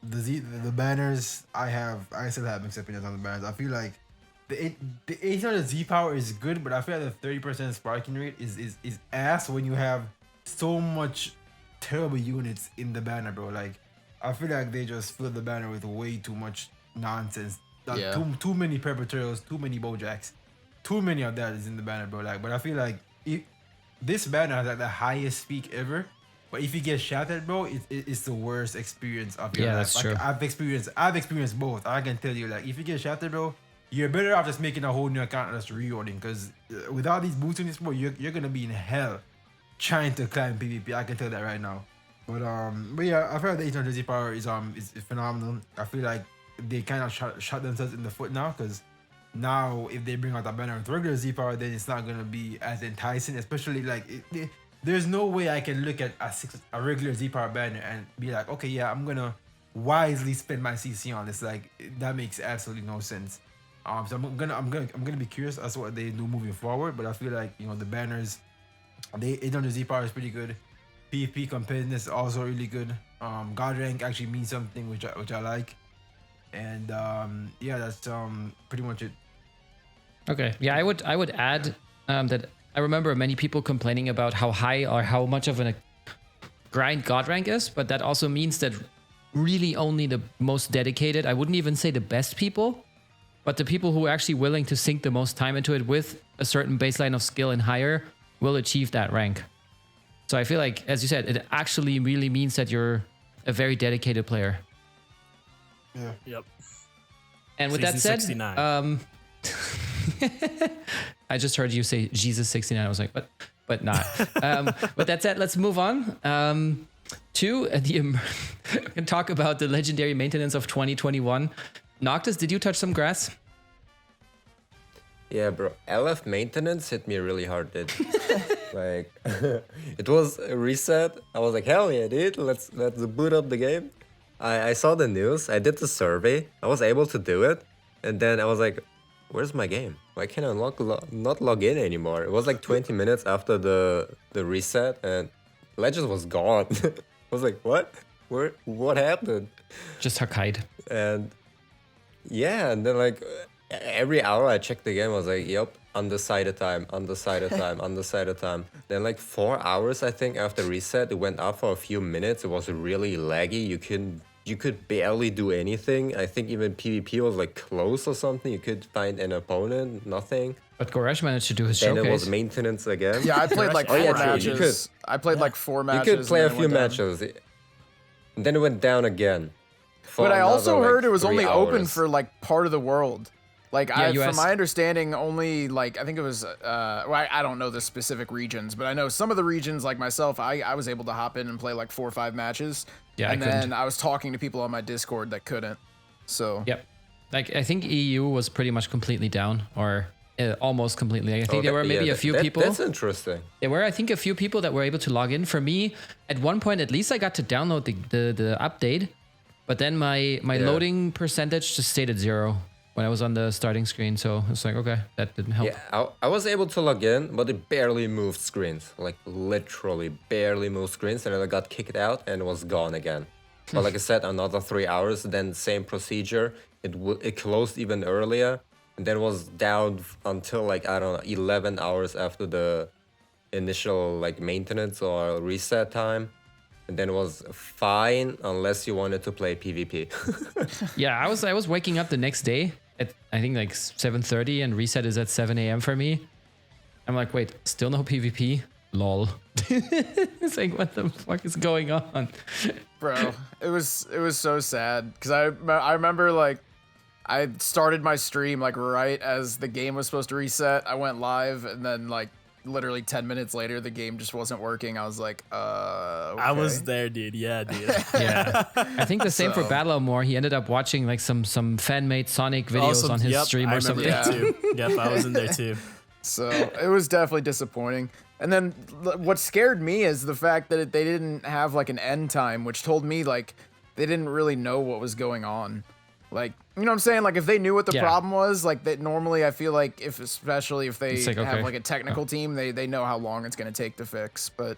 Speaker 4: The banners I still have mixed opinions on the banners. I feel like the 800 Z power is good, but I feel like the 30% sparking rate is ass when you have so much terrible units in the banner, bro. Like I feel like they just filled the banner with way too much nonsense. Like,
Speaker 3: Yeah.
Speaker 4: too many Perpetuals, too many Bojacks, too many of that is in the banner, bro. Like, but I feel like this banner has like the highest peak ever. But if you get shattered, bro, it's the worst experience of your
Speaker 1: Yeah,
Speaker 4: life.
Speaker 1: that's
Speaker 4: Like,
Speaker 1: true.
Speaker 4: I've experienced both. I can tell you, like, if you get shattered, bro, you're better off just making a whole new account and just reloading. Because without these boots in this, bro, you're gonna be in hell trying to climb PvP. I can tell that right now. But yeah, I feel like the 800 Z power is phenomenal. I feel like they kind of shot themselves in the foot now, because now if they bring out a banner with regular Z power, then it's not gonna be as enticing. Especially like there's no way I can look at a regular Z power banner and be like, okay, yeah, I'm gonna wisely spend my CC on this. Like that makes absolutely no sense. So I'm gonna be curious as to what they do moving forward. But I feel like, you know, the banners, the 800 Z power is pretty good. PvP competitiveness is also really good. God rank actually means something, which I like. And yeah, that's pretty much it.
Speaker 1: Okay. Yeah, I would add that I remember many people complaining about how high or how much of a grind God rank is, but that also means that really only the most dedicated, I wouldn't even say the best people, but the people who are actually willing to sink the most time into it with a certain baseline of skill and higher will achieve that rank. So I feel like, as you said, it actually really means that you're a very dedicated player.
Speaker 4: Yeah.
Speaker 2: Yep.
Speaker 1: And with
Speaker 2: Season
Speaker 1: that said,
Speaker 2: 69.
Speaker 1: I just heard you say Jesus 69. I was like, but not. With that said, let's move on to we can talk about the legendary maintenance of 2021. Noctis, did you touch some grass?
Speaker 5: Yeah, bro. LF maintenance hit me really hard, dude. Like, it was a reset. I was like, hell yeah, dude. Let's boot up the game. I saw the news. I did the survey. I was able to do it, and then I was like, where's my game? Why can't I not log in anymore? It was like 20 minutes after the reset, and Legends was gone. I was like, what? What happened?
Speaker 1: Just Hakkaid.
Speaker 5: And yeah, and then like every hour I checked the game, I was like, yep, undecided time. Then like 4 hours, I think, after reset, it went up for a few minutes. It was really laggy. You could barely do anything. I think even PvP was like close or something. You could find an opponent, nothing.
Speaker 1: But Goresh managed to do his
Speaker 5: Then it was
Speaker 1: showcase.
Speaker 5: maintenance again.
Speaker 3: Yeah, I played like
Speaker 5: Oh, yeah,
Speaker 3: 4
Speaker 5: true. You
Speaker 3: matches. I played like 4
Speaker 5: You
Speaker 3: matches.
Speaker 5: could play a
Speaker 3: and then it
Speaker 5: few
Speaker 3: went down.
Speaker 5: matches. Then it went down again. for
Speaker 3: But I also
Speaker 5: another,
Speaker 3: heard
Speaker 5: like,
Speaker 3: it was
Speaker 5: 3
Speaker 3: only open
Speaker 5: hours.
Speaker 3: for like part of the world. Like
Speaker 1: US.
Speaker 3: from my understanding, only like I think it was well, I don't know the specific regions, but I know some of the regions like myself, I was able to hop in and play like 4 or 5 matches.
Speaker 1: Yeah,
Speaker 3: and
Speaker 1: I
Speaker 3: then
Speaker 1: couldn't.
Speaker 3: I was talking to people on my Discord that couldn't. So
Speaker 1: Yep. Like I think EU was pretty much completely down, or almost completely. I think there were maybe a few people.
Speaker 5: That's interesting.
Speaker 1: There were, I think, a few people that were able to log in. For me, at one point, at least I got to download the update, but then my loading percentage just stayed at 0 when I was on the starting screen. So it's like, okay, that didn't help.
Speaker 5: Yeah, I was able to log in, but it barely moved screens. Like literally barely moved screens, and then I got kicked out and was gone again. But like I said, another 3 hours, then same procedure. It closed even earlier, and then was down until like, I don't know, 11 hours after the initial like maintenance or reset time. And then it was fine unless you wanted to play PvP.
Speaker 1: Yeah, I was waking up the next day at I think like 7:30, and reset is at 7 a.m. for me. I'm like, wait, still no PvP? Lol. It's like, what the fuck is going on?
Speaker 3: bro, it was so sad because I remember like I started my stream like right as the game was supposed to reset. I went live, and then like literally 10 minutes later the game just wasn't working. I was like, okay.
Speaker 2: I was there, dude. Yeah, dude.
Speaker 1: Yeah, I think the same for Battle More. He ended up watching like some fan-made Sonic videos on his stream
Speaker 2: I
Speaker 1: or
Speaker 2: remember
Speaker 1: something.
Speaker 2: that too. Yep, I was in there too.
Speaker 3: So it was definitely disappointing. And then what scared me is the fact that they didn't have like an end time, which told me like they didn't really know what was going on. Like, you know what I'm saying? Like if they knew what the problem was, like that normally I feel like especially if they
Speaker 1: like,
Speaker 3: have
Speaker 1: okay.
Speaker 3: like a technical team, they know how long it's going to take to fix. But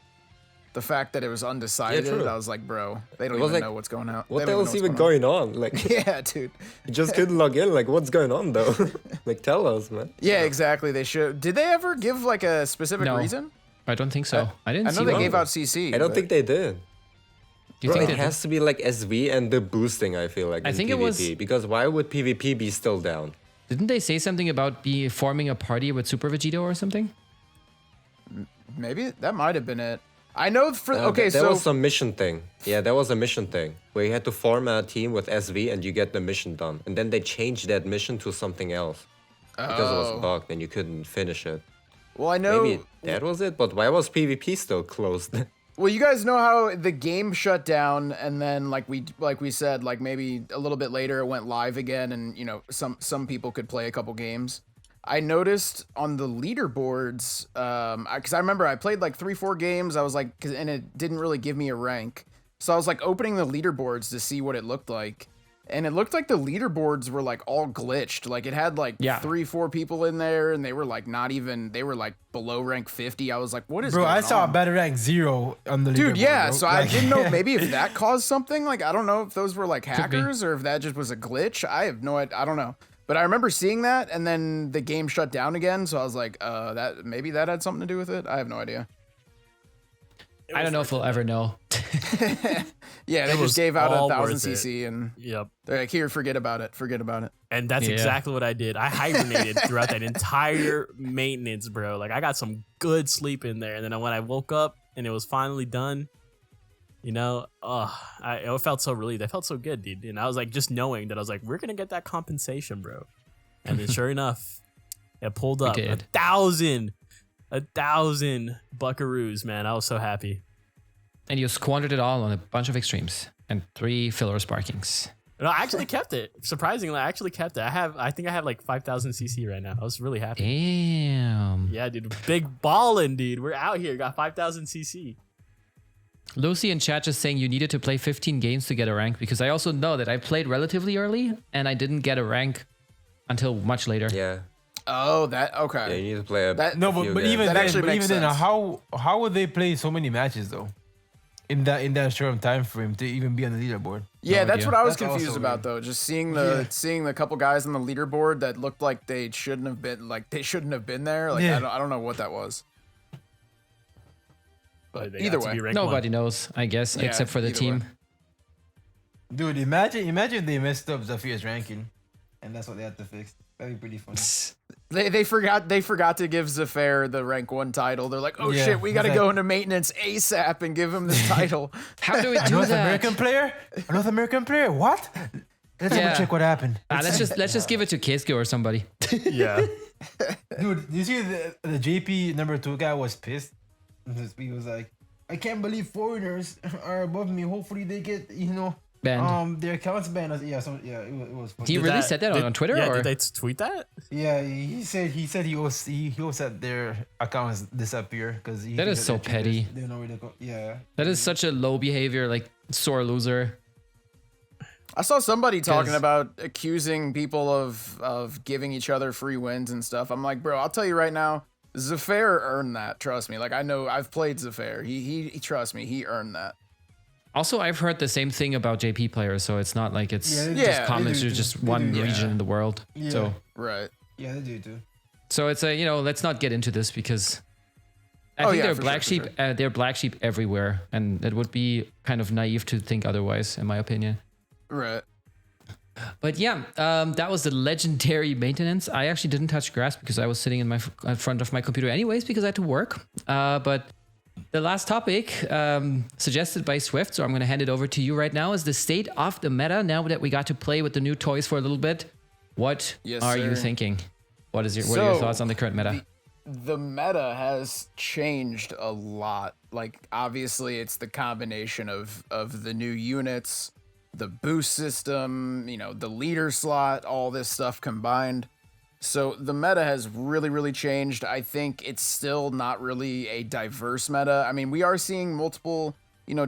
Speaker 3: the fact that it was undecided,
Speaker 5: true.
Speaker 3: I was like, bro, they don't
Speaker 5: was
Speaker 3: even
Speaker 5: like,
Speaker 3: know what's going on.
Speaker 5: What
Speaker 3: They
Speaker 5: the
Speaker 3: don't
Speaker 5: hell's
Speaker 3: know
Speaker 5: even
Speaker 3: what's
Speaker 5: going on? Like,
Speaker 3: Yeah, dude.
Speaker 5: you just couldn't log in. Like, what's going on though? Like, tell us, man.
Speaker 3: Yeah, exactly. They should. Did they ever give like a specific
Speaker 1: No.
Speaker 3: reason?
Speaker 1: I don't think so. I didn't
Speaker 3: I
Speaker 1: see
Speaker 3: know they
Speaker 1: one.
Speaker 3: gave out CC.
Speaker 5: I don't
Speaker 3: but-
Speaker 5: think they did.
Speaker 1: Do you
Speaker 5: Bro,
Speaker 1: think
Speaker 5: it
Speaker 1: they
Speaker 5: has to be like SV and the boosting, I feel like,
Speaker 1: I
Speaker 5: in
Speaker 1: think
Speaker 5: PvP.
Speaker 1: it was-
Speaker 5: Because why would PvP be still down?
Speaker 1: Didn't they say something about forming a party with Super Vegito or something?
Speaker 3: Maybe that might have been it. I know for okay,
Speaker 5: There
Speaker 3: so
Speaker 5: was some mission thing. Yeah, there was a mission thing where you had to form a team with SV and you get the mission done. And then they changed that mission to something else. Because it was bugged and you couldn't finish it.
Speaker 3: well, I know.
Speaker 5: Maybe that was it, but why was PvP still closed?
Speaker 3: Well, you guys know how the game shut down, and then like we said, like maybe a little bit later it went live again, and you know some people could play a couple games. I noticed on the leaderboards, because I remember I played like 3-4 games. I was like, and it didn't really give me a rank, so I was like opening the leaderboards to see what it looked like. And it looked like the leaderboards were like all glitched. Like it had like 3-4 people in there, and they were like they were like below rank 50. I was like, what is
Speaker 4: Bro,
Speaker 3: going
Speaker 4: I saw
Speaker 3: on?
Speaker 4: a better rank 0 on the
Speaker 3: Dude,
Speaker 4: leaderboard,
Speaker 3: yeah,
Speaker 4: bro.
Speaker 3: so I didn't know maybe if that caused something. Like, I don't know if those were like
Speaker 1: be.
Speaker 3: hackers or if that just was a glitch. I have no idea. I don't know. But I remember seeing that, and then the game shut down again. So I was like, that maybe that had something to do with it. I have no idea.
Speaker 1: I don't know if we'll ever know.
Speaker 3: Yeah, they
Speaker 2: was
Speaker 3: just gave out
Speaker 2: all
Speaker 3: 1,000
Speaker 2: worth it.
Speaker 3: CC, and
Speaker 2: Yep.
Speaker 3: they're like, here, forget about it. Forget about it.
Speaker 2: And that's
Speaker 1: Yeah.
Speaker 2: exactly what I did. I hibernated throughout that entire maintenance, bro. Like I got some good sleep in there, and then when I woke up and it was finally done, you know, I felt so relieved. I felt so good, dude. And I was like, just knowing that I was like, we're gonna get that compensation, bro. And then sure enough, it pulled up
Speaker 1: did.
Speaker 2: 1,000 buckaroos, man. I was so happy.
Speaker 1: And you squandered it all on a bunch of extremes and 3 filler sparkings.
Speaker 2: No, I actually kept it. Surprisingly, I actually kept it. I think I have like 5,000 CC right now. I was really happy.
Speaker 1: Damn.
Speaker 2: Yeah, dude. Big ballin', dude. We're out here. Got 5,000 CC.
Speaker 1: Lucy in chat just saying you needed to play 15 games to get a rank, because I also know that I played relatively early and I didn't get a rank until much later.
Speaker 5: Yeah.
Speaker 3: Oh, that okay.
Speaker 5: Yeah, you need to play a
Speaker 3: That-
Speaker 4: No,
Speaker 5: few
Speaker 4: but
Speaker 5: games.
Speaker 4: even
Speaker 3: That
Speaker 4: then,
Speaker 3: actually
Speaker 4: but
Speaker 3: makes
Speaker 4: even then,
Speaker 3: sense.
Speaker 4: how would they play so many matches though? In that short time frame to even be on the leaderboard.
Speaker 3: Yeah,
Speaker 1: No
Speaker 3: that's
Speaker 1: idea.
Speaker 3: what I was
Speaker 4: That's
Speaker 3: confused
Speaker 4: also
Speaker 3: about
Speaker 4: weird.
Speaker 3: though. Just seeing the couple guys on the leaderboard that looked like they shouldn't have been there. Like
Speaker 4: Yeah.
Speaker 3: I don't know what that was.
Speaker 2: But they
Speaker 3: Either
Speaker 2: got to
Speaker 3: way.
Speaker 2: be ranked
Speaker 1: Nobody
Speaker 2: one.
Speaker 1: knows, I guess,
Speaker 3: Yeah,
Speaker 1: except for the
Speaker 3: either
Speaker 1: team.
Speaker 3: way.
Speaker 4: Dude, imagine they messed up Zafir's ranking, and that's what they had to fix. That'd be pretty funny.
Speaker 3: They forgot to give Zafir the rank 1 title. They're like, oh
Speaker 4: Yeah,
Speaker 3: shit, we got to
Speaker 4: exactly.
Speaker 3: go into maintenance ASAP and give him this title.
Speaker 1: How do we do
Speaker 4: North
Speaker 1: that?
Speaker 4: American player? A North American player? What? Let's double check what happened.
Speaker 1: Let's just give it to Keisuke or somebody.
Speaker 2: Yeah.
Speaker 4: Dude, you see the JP number 2 guy was pissed. He was like, I can't believe foreigners are above me. Hopefully they get,
Speaker 1: Banned.
Speaker 4: their accounts banned. It was funny.
Speaker 1: He really said that on Twitter?
Speaker 2: Yeah,
Speaker 1: or?
Speaker 2: did they tweet that?
Speaker 4: Yeah, he said he hopes that their accounts disappear because
Speaker 1: That is so petty.
Speaker 4: They don't know where to go. Yeah.
Speaker 1: That is such a low behavior, like sore loser.
Speaker 3: I saw somebody talking
Speaker 1: 'Cause-
Speaker 3: about accusing people of giving each other free wins and stuff. I'm like, bro, I'll tell you right now, Zephyr earned that. Trust me. Like, I know I've played Zephyr. He trust me, he earned that.
Speaker 1: Also, I've heard the same thing about JP players, so it's not like it's
Speaker 4: Yeah,
Speaker 1: just
Speaker 3: they
Speaker 1: common
Speaker 4: do
Speaker 1: to
Speaker 4: too.
Speaker 1: just
Speaker 4: They
Speaker 1: one
Speaker 4: do.
Speaker 1: region in the world.
Speaker 4: Yeah.
Speaker 1: So
Speaker 3: Right.
Speaker 4: Yeah, they do too.
Speaker 1: it's let's not get into this because I
Speaker 3: Oh,
Speaker 1: think
Speaker 3: yeah,
Speaker 1: they're
Speaker 3: for
Speaker 1: black
Speaker 3: sure,
Speaker 1: sheep.
Speaker 3: for
Speaker 1: They're black sheep everywhere, and it would be kind of naive to think otherwise, in my opinion.
Speaker 3: Right.
Speaker 1: But yeah, that was the legendary maintenance. I actually didn't touch grass because I was sitting in front of my computer anyways because I had to work. But the last topic suggested by Swift, so I'm going to hand it over to you right now, is the state of the meta. Now that we got to play with the new toys for a little bit, what
Speaker 3: Yes,
Speaker 1: are you
Speaker 3: sir.
Speaker 1: thinking? What are your thoughts on the current meta?
Speaker 3: The meta has changed a lot. Like, obviously, it's the combination of the new units, the boost system, the leader slot, all this stuff combined. So the meta has really, really changed. I think it's still not really a diverse meta. I mean, we are seeing multiple,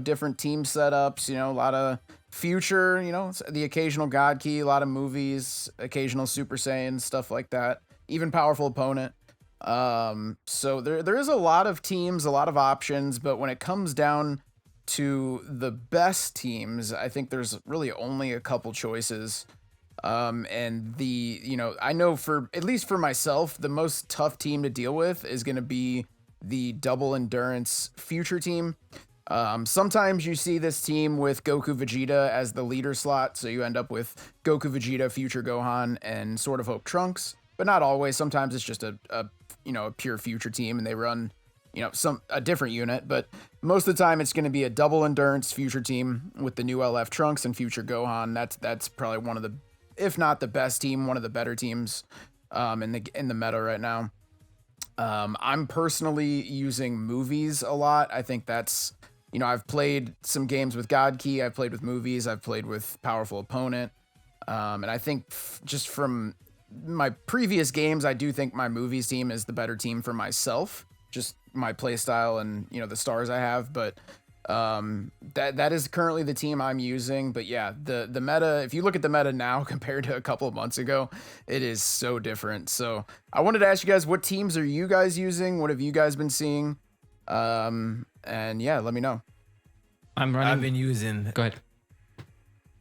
Speaker 3: different team setups, a lot of future, the occasional God Key, a lot of movies, occasional Super Saiyan, stuff like that, even powerful opponent. So there is a lot of teams, a lot of options, but when it comes down to the best teams, I think there's really only a couple choices. And I know at least for myself, the most tough team to deal with is going to be the double endurance future team. Sometimes you see this team with Goku Vegeta as the leader slot. So you end up with Goku Vegeta, future Gohan, and Sword of Hope Trunks, but not always. Sometimes it's just a pure future team and they run, a different unit, but most of the time it's going to be a double endurance future team with the new LF Trunks and future Gohan. That's probably one of the, if not the best team, one of the better teams in the meta right now. I'm personally using movies a lot. I think that's, I've played some games with God Key, I've played with movies, I've played with powerful opponent. And I think just from my previous games, I do think my movies team is the better team for myself, just my play style and, the stars I have. But that is currently the team I'm using. But yeah, the meta, if you look at the meta now compared to a couple of months ago, it is so different. So I wanted to ask you guys, what teams are you guys using? What have you guys been seeing? And yeah, let me know.
Speaker 1: I'm running. Go ahead.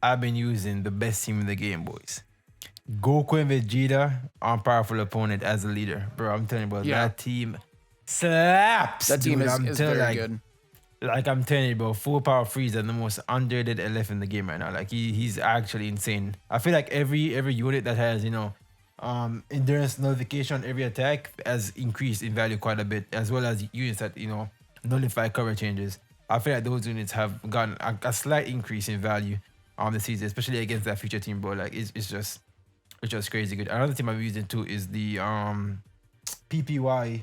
Speaker 4: I've been using the best team in the game, boys. Goku and Vegeta on powerful opponent as a leader. Bro, I'm telling you, bro, that team slaps.
Speaker 3: That team
Speaker 4: dude.
Speaker 3: is very good.
Speaker 4: Like I'm telling you, bro, full power Frieza, the most underrated LF in the game right now. Like he's actually insane. I feel like every unit that has endurance nullification, every attack has increased in value quite a bit, as well as units that nullify cover changes. I feel like those units have gotten a slight increase in value on the season, especially against that future team, bro. Like it's just crazy good. Another team I'm using too is the PPY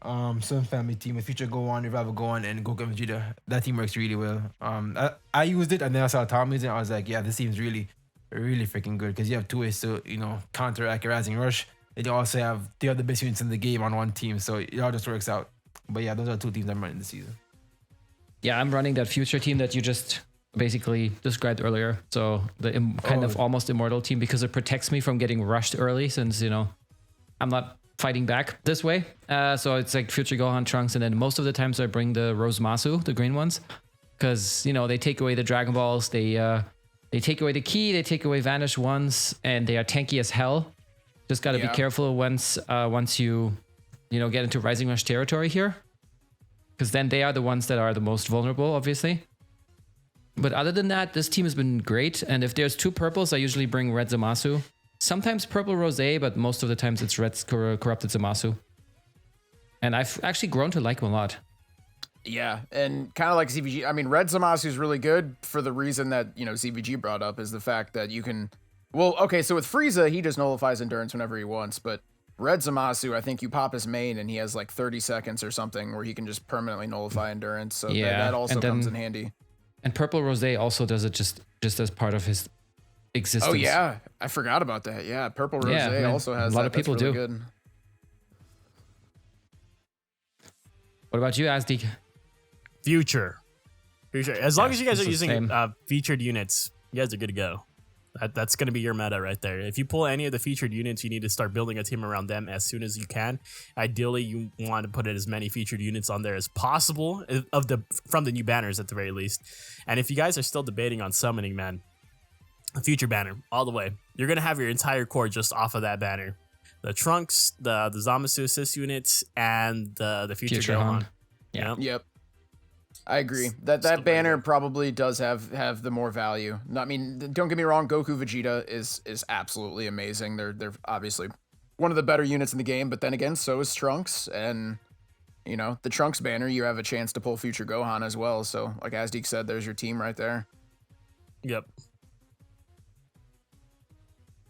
Speaker 4: Sun Family team with Future Gohan, Revival Gohan, and Goku and Vegeta. That team works really well. I used it and then I saw Tom using it. I was like, yeah, this team's really, really freaking good because you have two ways to counteract a Rising Rush. And you also have the other best units in the game on one team, so it all just works out. But yeah, those are two teams I'm running this season.
Speaker 1: Yeah, I'm running that future team that you just basically described earlier. So the kind of almost immortal team because it protects me from getting rushed early since, I'm not fighting back this way. So it's like future Gohan, Trunks, and then most of the times I bring the Rose Masu, the green ones, because, they take away the Dragon Balls, they take away the Ki, they take away Vanish ones, and they are tanky as hell. Just got to be careful once you get into Rising Rush territory here. Because then they are the ones that are the most vulnerable, obviously. But other than that, this team has been great. And if there's two purples, I usually bring red Zamasu. Sometimes purple Rosé, but most of the times it's red corrupted Zamasu. And I've actually grown to like him a lot.
Speaker 3: Yeah, and kind of like CVG. I mean, red Zamasu is really good for the reason that, CVG brought up is the fact that you can Well, okay, so with Frieza, he just nullifies endurance whenever he wants, but Red Zamasu, I think you pop his main and he has like 30 seconds or something where he can just permanently nullify endurance. So that also comes in handy.
Speaker 1: And Purple Rose also does it just as part of his existence.
Speaker 3: Oh yeah, I forgot about that. Yeah, Purple Rose also has
Speaker 1: a lot of people
Speaker 3: really
Speaker 1: do.
Speaker 3: Good.
Speaker 1: What about you, Azdeek?
Speaker 2: Future. As long as you guys are
Speaker 1: it's the
Speaker 2: using
Speaker 1: same.
Speaker 2: featured units, you guys are good to go. That's going to be your meta right there. If you pull any of the featured units, you need to start building a team around them as soon as you can. Ideally, you want to put as many featured units on there as possible from the new banners at the very least. And if you guys are still debating on summoning, man, a future banner all the way. You're going to have your entire core just off of that banner. The Trunks, the Zamasu assist units, and the future Gohan.
Speaker 1: Yeah.
Speaker 3: Yep. I agree. That banner probably does have the more value. I mean, don't get me wrong, Goku Vegeta is absolutely amazing. They're obviously one of the better units in the game, but then again, so is Trunks, and you know, the Trunks banner, you have a chance to pull future Gohan as well. So, like Azdeek said, there's your team right there.
Speaker 2: Yep.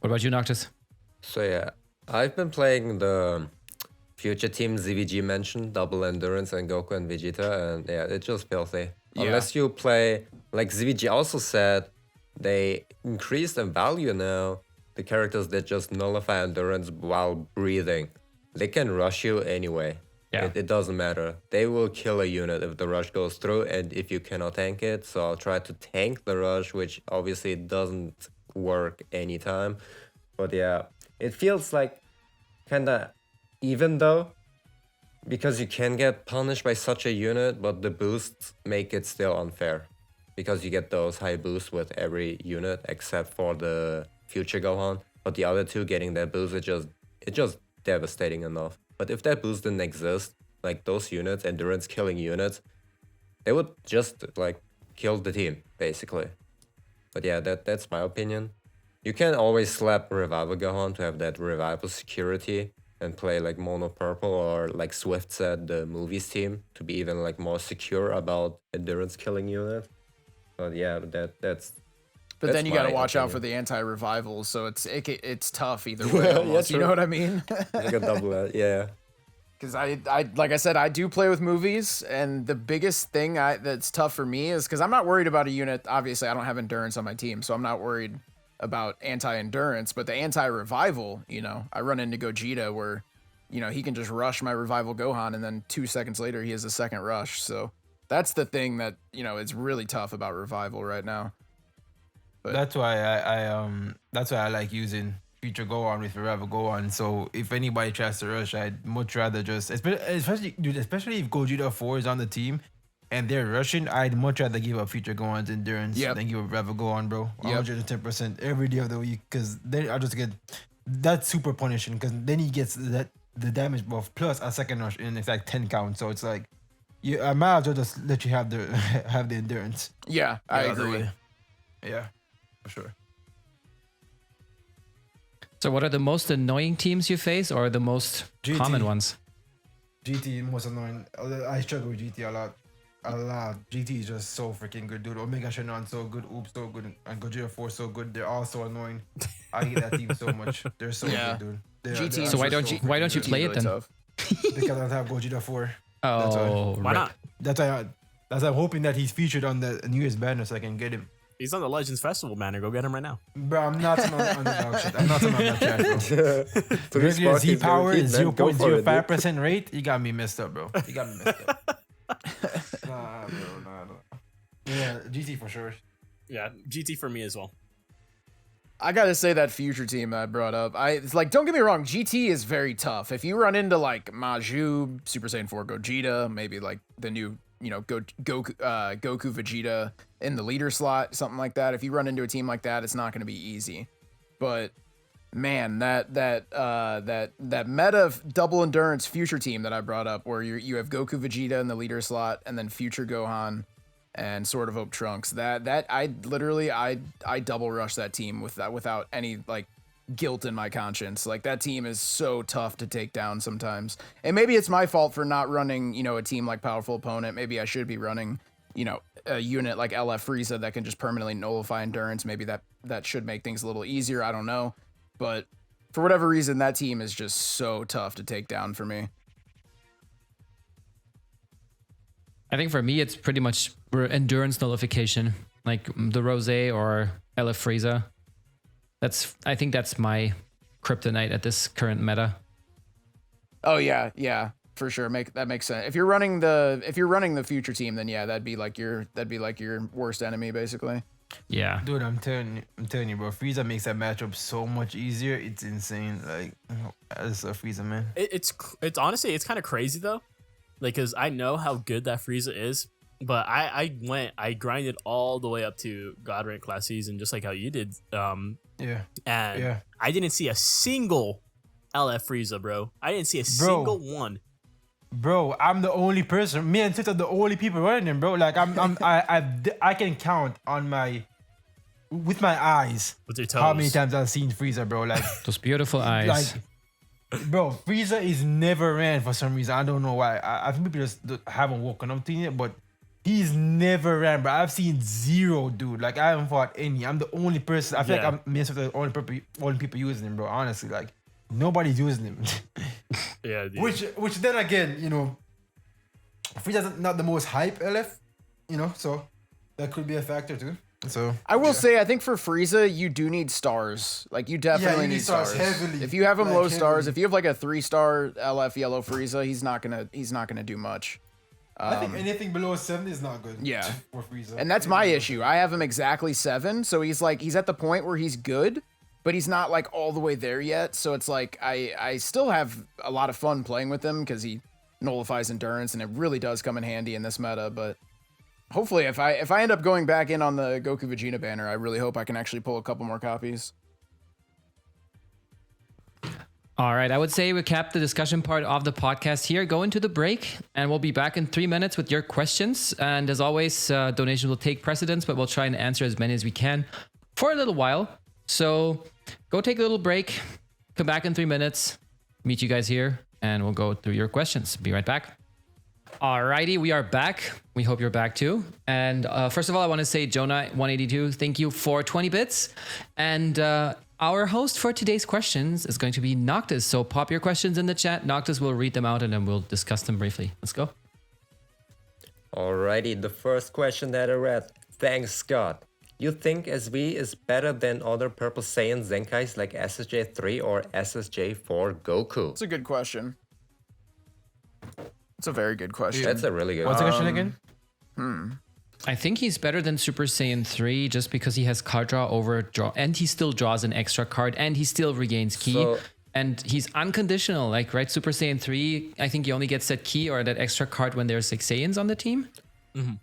Speaker 1: What about you, Noctis?
Speaker 5: So yeah, I've been playing the future team ZVG mentioned, Double Endurance and Goku and Vegeta, and yeah, it's just filthy.
Speaker 3: Yeah.
Speaker 5: Unless you play, like ZVG also said, they increased in value now. The characters that just nullify endurance while breathing, they can rush you anyway.
Speaker 1: Yeah.
Speaker 5: It doesn't matter. They will kill a unit if the rush goes through and if you cannot tank it. So I'll try to tank the rush, which obviously doesn't work anytime. But yeah, it feels like kinda even though, because you can get punished by such a unit, but the boosts make it still unfair. Because you get those high boosts with every unit except for the future Gohan. But the other two getting that boost, it's just devastating enough. But if that boost didn't exist, like those units, endurance killing units, they would just like kill the team, basically. But yeah, that's my opinion. You can always slap Revival Gohan to have that revival security and play like Mono Purple or like Swift said, the movies team, to be even like more secure about endurance killing unit. But yeah, that's.
Speaker 3: But then you got to watch out for the anti-revivals, so it's tough either way. Almost, you know what I mean?
Speaker 5: Like a double, yeah.
Speaker 3: Because I like I said, I do play with movies, and the biggest thing that's tough for me is because I'm not worried about a unit. Obviously, I don't have endurance on my team, so I'm not worried about anti-endurance, but the anti-revival, you know, I run into Gogeta where, you know, he can just rush my revival Gohan and then 2 seconds later he has a second rush. So that's the thing that, you know, it's really tough about revival right now. But
Speaker 4: that's why I like using future Gohan with Forever Gohan. So if anybody tries to rush, I'd much rather just, especially if Gogeta 4 is on the team and they're rushing, I'd much rather give up future Gohan's endurance than give up Forever Gohan, bro. 110% every day of the week, because then I'll just get that's super punishing, because then he gets the damage buff plus a second rush in it's like 10 count. So it's like I might as well just let you have the have the endurance.
Speaker 3: Yeah, I agree.
Speaker 4: Yeah, for sure.
Speaker 1: So what are the most annoying teams you face, or the most common ones?
Speaker 4: GT most annoying. I struggle with GT a lot. GT is just so freaking good, dude. Omega Shannon so good, Oops so good, and Gogeta 4 so good. They're all so annoying. I hate that team so much. They're so good, dude.
Speaker 3: GT.
Speaker 1: So why don't you play it then?
Speaker 3: Tough.
Speaker 4: Because I don't have Gogeta 4.
Speaker 1: Oh,
Speaker 2: why not?
Speaker 4: That's why I'm hoping that he's featured on the newest banner so I can get him.
Speaker 2: He's on the Legends Festival banner. Go get him right now.
Speaker 4: Bro, I'm not on the dog shit. I'm not on that chat, bro. Regular Z power is 0.05% rate. You got me messed up, bro. You got me messed up. Nah. Yeah, GT for sure.
Speaker 2: Yeah, GT for me as well.
Speaker 3: I gotta say that future team that I brought up. It's like, don't get me wrong, GT is very tough. If you run into like Maju, Super Saiyan 4 Gogeta, maybe like the new, you know, Goku Vegeta in the leader slot, something like that. If you run into a team like that, it's not gonna be easy. But man, that meta double endurance future team that I brought up, where you have Goku Vegeta in the leader slot and then future Gohan and Sword of Hope Trunks, that I double rush that team without any like guilt in my conscience. Like, that team is so tough to take down sometimes. And maybe it's my fault for not running, you know, a team like Powerful Opponent. Maybe I should be running, you know, a unit like LF Frieza that can just permanently nullify endurance, maybe that should make things a little easier. I don't know, but for whatever reason, that team is just so tough to take down for me.
Speaker 1: I think for me, it's pretty much endurance nullification, like the Rose or LF Frieza. I think that's my kryptonite at this current meta.
Speaker 3: Oh yeah, for sure. That makes sense. If you're running the future team, then yeah, that'd be like your worst enemy basically.
Speaker 1: Yeah,
Speaker 4: Dude, I'm telling you, bro. Frieza makes that matchup so much easier. It's insane. Like, as a Frieza, man.
Speaker 2: It's honestly, it's kind of crazy though, like, cause I know how good that Frieza is, but I grinded all the way up to God rank last season, just like how you did.
Speaker 4: Yeah.
Speaker 2: And
Speaker 4: Yeah.
Speaker 2: I didn't see a single LF Frieza, bro. I didn't see a single one.
Speaker 4: Bro, I'm the only person. Me and Tit are the only people running them, bro. Like I can count on with my eyes
Speaker 2: With your toes.
Speaker 4: how many times I've seen Frieza, bro. Like,
Speaker 1: those beautiful eyes.
Speaker 4: bro, Frieza is never ran for some reason. I don't know why. I think people just haven't woken up to it, but he's never ran, bro. I've seen zero, dude. Like, I haven't fought any. I'm the only person. I feel like I'm the only people using him, bro. Honestly, like, nobody's using him.
Speaker 2: Yeah, dude.
Speaker 4: Which then again, you know, Frieza's not the most hype LF, you know, so that could be a factor too. So
Speaker 3: I will say, I think for Frieza, you do need stars. Like, you definitely
Speaker 4: you need
Speaker 3: need stars.
Speaker 4: heavily.
Speaker 3: If you have him
Speaker 4: Like,
Speaker 3: low stars,
Speaker 4: heavily.
Speaker 3: if you have like a 3-star LF yellow Frieza, he's not gonna do much.
Speaker 4: I think anything below 7 is not good.
Speaker 3: Yeah.
Speaker 4: For Frieza.
Speaker 3: And that's my issue. I have him exactly 7, so he's at the point where he's good, but he's not like all the way there yet. So it's like I still have a lot of fun playing with him because he nullifies endurance, and it really does come in handy in this meta. But hopefully, if I end up going back in on the Goku Vegeta banner, I really hope I can actually pull a couple more copies.
Speaker 1: All right, I would say we cap the discussion part of the podcast here. Go into the break, and we'll be back in 3 minutes with your questions. And as always, donations will take precedence, but we'll try and answer as many as we can for a little while. So go take a little break, come back in 3 minutes, meet you guys here, and we'll go through your questions. Be right back. Alrighty, we are back. We hope you're back too. And first of all, I want to say, Jonah182, thank you for 20 bits. And our host for today's questions is going to be xNoctis. So pop your questions in the chat. xNoctis will read them out and then we'll discuss them briefly. Let's go.
Speaker 5: Alrighty, the first question that I read. Thanks, Scott. You think SV is better than other Purple Saiyan Zenkais like SSJ3 or SSJ4 Goku?
Speaker 3: It's a good question. It's a very good question.
Speaker 5: That's a really good
Speaker 4: What's the
Speaker 5: one.
Speaker 4: question again?
Speaker 1: I think he's better than Super Saiyan 3 just because he has card draw over draw, and he still draws an extra card, and he still regains ki.
Speaker 5: So-
Speaker 1: And he's unconditional, like, right? Super Saiyan 3, I think you only get set ki or that extra card when there's 6 Saiyans on the team.
Speaker 2: Mm-hmm.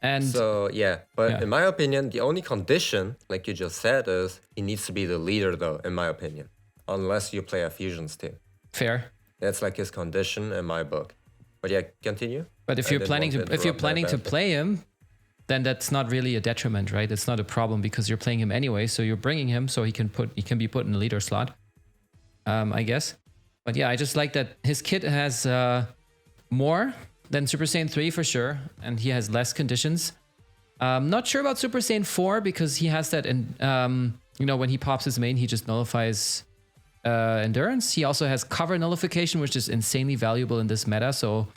Speaker 1: And
Speaker 5: So, yeah. But
Speaker 1: Yeah.
Speaker 5: in my opinion, the only condition, like you just said, is he needs to be the leader, though, in my opinion. Unless you play a Fusions team.
Speaker 1: fair.
Speaker 5: That's like his condition in my book. But yeah, continue.
Speaker 1: But if
Speaker 5: I
Speaker 1: you're
Speaker 5: didn't
Speaker 1: planning
Speaker 5: want
Speaker 1: to if you're
Speaker 5: interrupt, my
Speaker 1: planning to
Speaker 5: bad.
Speaker 1: play him, then that's not really a detriment, right? It's not a problem because you're playing him anyway. So you're bringing him so he can be put in the leader slot, I guess. But yeah, I just like that his kit has more than Super Saiyan 3 for sure, and he has less conditions. Not sure about Super Saiyan 4 because he has that, and when he pops his main, he just nullifies endurance. He also has cover nullification, which is insanely valuable in this meta. So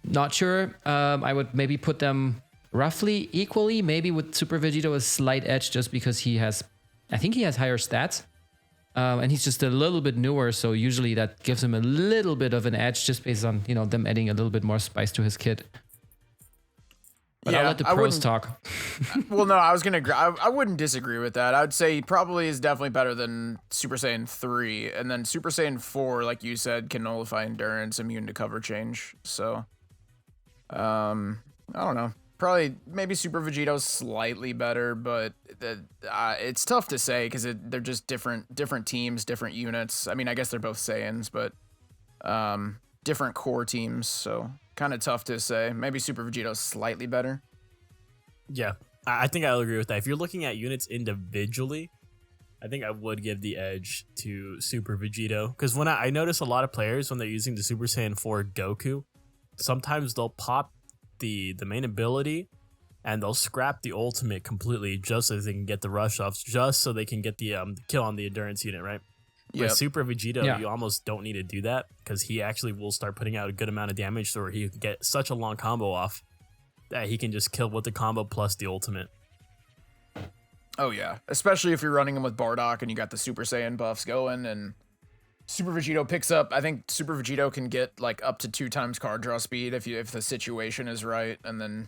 Speaker 1: not sure. I would maybe put them roughly equally, maybe with Super Vegito a slight edge just because I think he has higher stats. And he's just a little bit newer, so usually that gives him a little bit of an edge just based on, them adding a little bit more spice to his kit. But I'll let the pros talk.
Speaker 3: Well, no, I was gonna. I wouldn't disagree with that. I would say he probably is definitely better than Super Saiyan 3, and then Super Saiyan 4, like you said, can nullify endurance, immune to cover change. So, I don't know. Probably maybe Super Vegito's slightly better, but it's tough to say because they're just different teams, different units. I mean, I guess they're both Saiyans, but different core teams. So kind of tough to say. Maybe Super Vegito's slightly better.
Speaker 2: Yeah, I think I'll agree with that. If you're looking at units individually, I think I would give the edge to Super Vegito. Because when I notice a lot of players, when they're using the Super Saiyan 4 Goku, sometimes they'll pop the main ability and they'll scrap the ultimate completely just so they can get the rush offs, just so they can get the kill on the endurance unit, right? With Super Vegito, you almost don't need to do that because he actually will start putting out a good amount of damage, so he can get such a long combo off that he can just kill with the combo plus the ultimate.
Speaker 3: Oh yeah, especially if you're running him with Bardock and you got the Super Saiyan buffs going, and Super Vegito picks up. I think Super Vegito can get like up to 2 times card draw speed if the situation is right, and then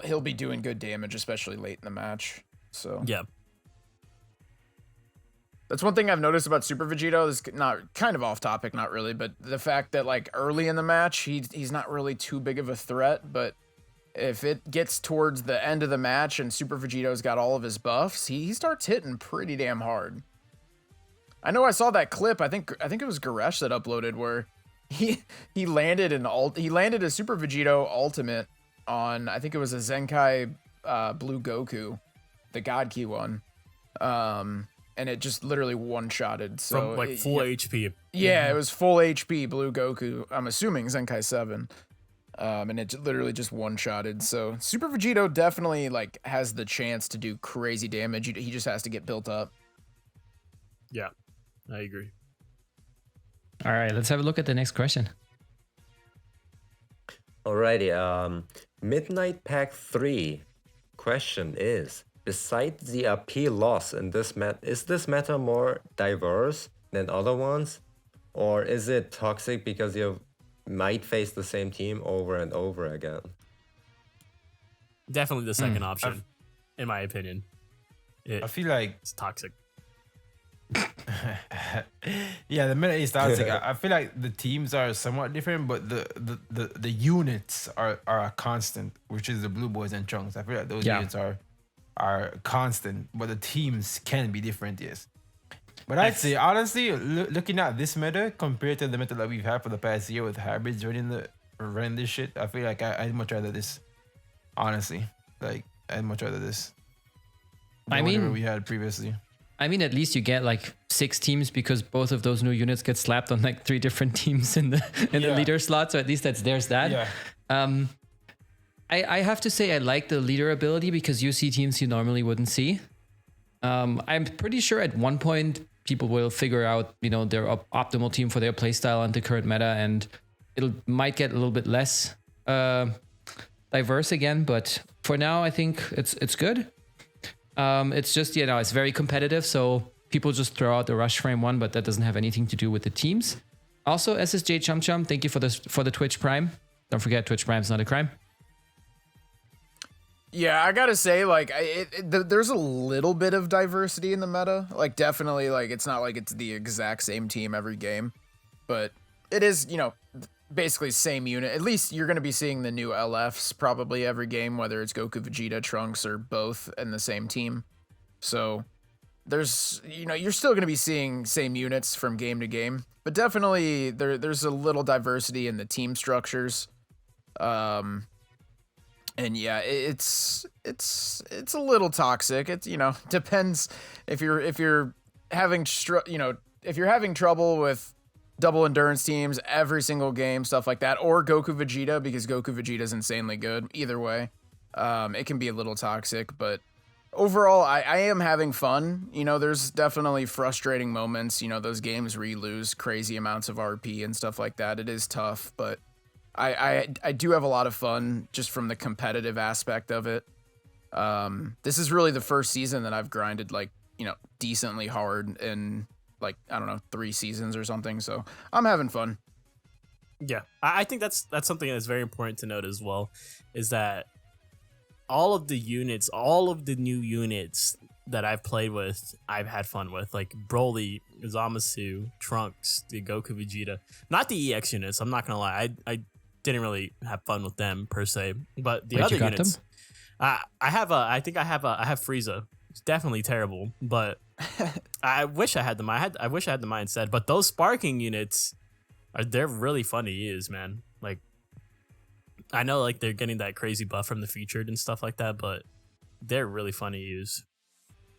Speaker 3: he'll be doing good damage, especially late in the match. So
Speaker 2: yeah.
Speaker 3: That's one thing I've noticed about Super Vegito. This is not kind of off topic, not really, but the fact that like early in the match, he's not really too big of a threat, but if it gets towards the end of the match and Super Vegito's got all of his buffs, he starts hitting pretty damn hard. I know I saw that clip. I think it was Garesh that uploaded where he landed a Super Vegito ultimate on, I think it was a Zenkai Blue Goku, the God Key one. And it just literally one-shotted. So
Speaker 2: from like full HP.
Speaker 3: Yeah, it was full HP Blue Goku. I'm assuming Zenkai 7. And it literally just one-shotted. So Super Vegito definitely like has the chance to do crazy damage. He just has to get built up.
Speaker 2: Yeah, I agree.
Speaker 1: All right, let's have a look at the next question.
Speaker 5: Alrighty, Midnight Pack 3 question is, besides the RP loss in this is this meta more diverse than other ones? Or is it toxic because you might face the same team over and over again?
Speaker 2: Definitely the second option, in my opinion.
Speaker 4: I feel like
Speaker 2: it's toxic.
Speaker 4: Yeah, the meta is toxic. I feel like the teams are somewhat different, but the units are a constant, which is the Blue Boys and Trunks. I feel like those units are constant, but the teams can be different, yes. But I'd say, honestly, looking at this meta compared to the meta that we've had for the past year with hybrids running this shit, I feel like I'd much rather this. Honestly, like I'd much rather this.
Speaker 1: I mean,
Speaker 4: whatever we had previously.
Speaker 1: I mean, at least you get like 6 teams because both of those new units get slapped on like 3 different teams in the leader slot. So at least there's that.
Speaker 4: Yeah.
Speaker 1: I have to say I like the leader ability because you see teams you normally wouldn't see. I'm pretty sure at one point people will figure out, their optimal team for their playstyle and the current meta, and might get a little bit less diverse again. But for now, I think it's good. It's just, it's very competitive. So people just throw out the rush frame one, but that doesn't have anything to do with the teams. Also, SSJ Chum Chum, thank you for the Twitch Prime. Don't forget, Twitch Prime is not a crime.
Speaker 3: Yeah, I gotta say, like, there's a little bit of diversity in the meta. Like, definitely, like, it's not like it's the exact same team every game, but it is, basically same unit. At least you're gonna be seeing the new LFs probably every game, whether it's Goku, Vegeta, Trunks, or both in the same team. So there's, you're still gonna be seeing same units from game to game, but definitely there's a little diversity in the team structures. And yeah, it's a little toxic. It's, depends if you're having if you're having trouble with double endurance teams every single game, stuff like that, or Goku Vegeta, because Goku Vegeta is insanely good. Either way, it can be a little toxic, but overall, I am having fun. There's definitely frustrating moments. Those games where you lose crazy amounts of RP and stuff like that. It is tough, but I do have a lot of fun just from the competitive aspect of it. This is really the first season that I've grinded like, decently hard in like, I don't know, 3 seasons or something. So I'm having fun.
Speaker 2: Yeah, I think that's something that's very important to note as well, is that all of the new units that I've played with, I've had fun with, like Broly, Zamasu, Trunks, the Goku Vegeta, not the EX units. I'm not gonna lie, I didn't really have fun with them per se, but the other units, I think I have Frieza. It's definitely terrible, but I wish I had them. I wish I had them instead. But those sparking units they're really fun to use, man. Like, I know like they're getting that crazy buff from the featured and stuff like that, but they're really fun to use.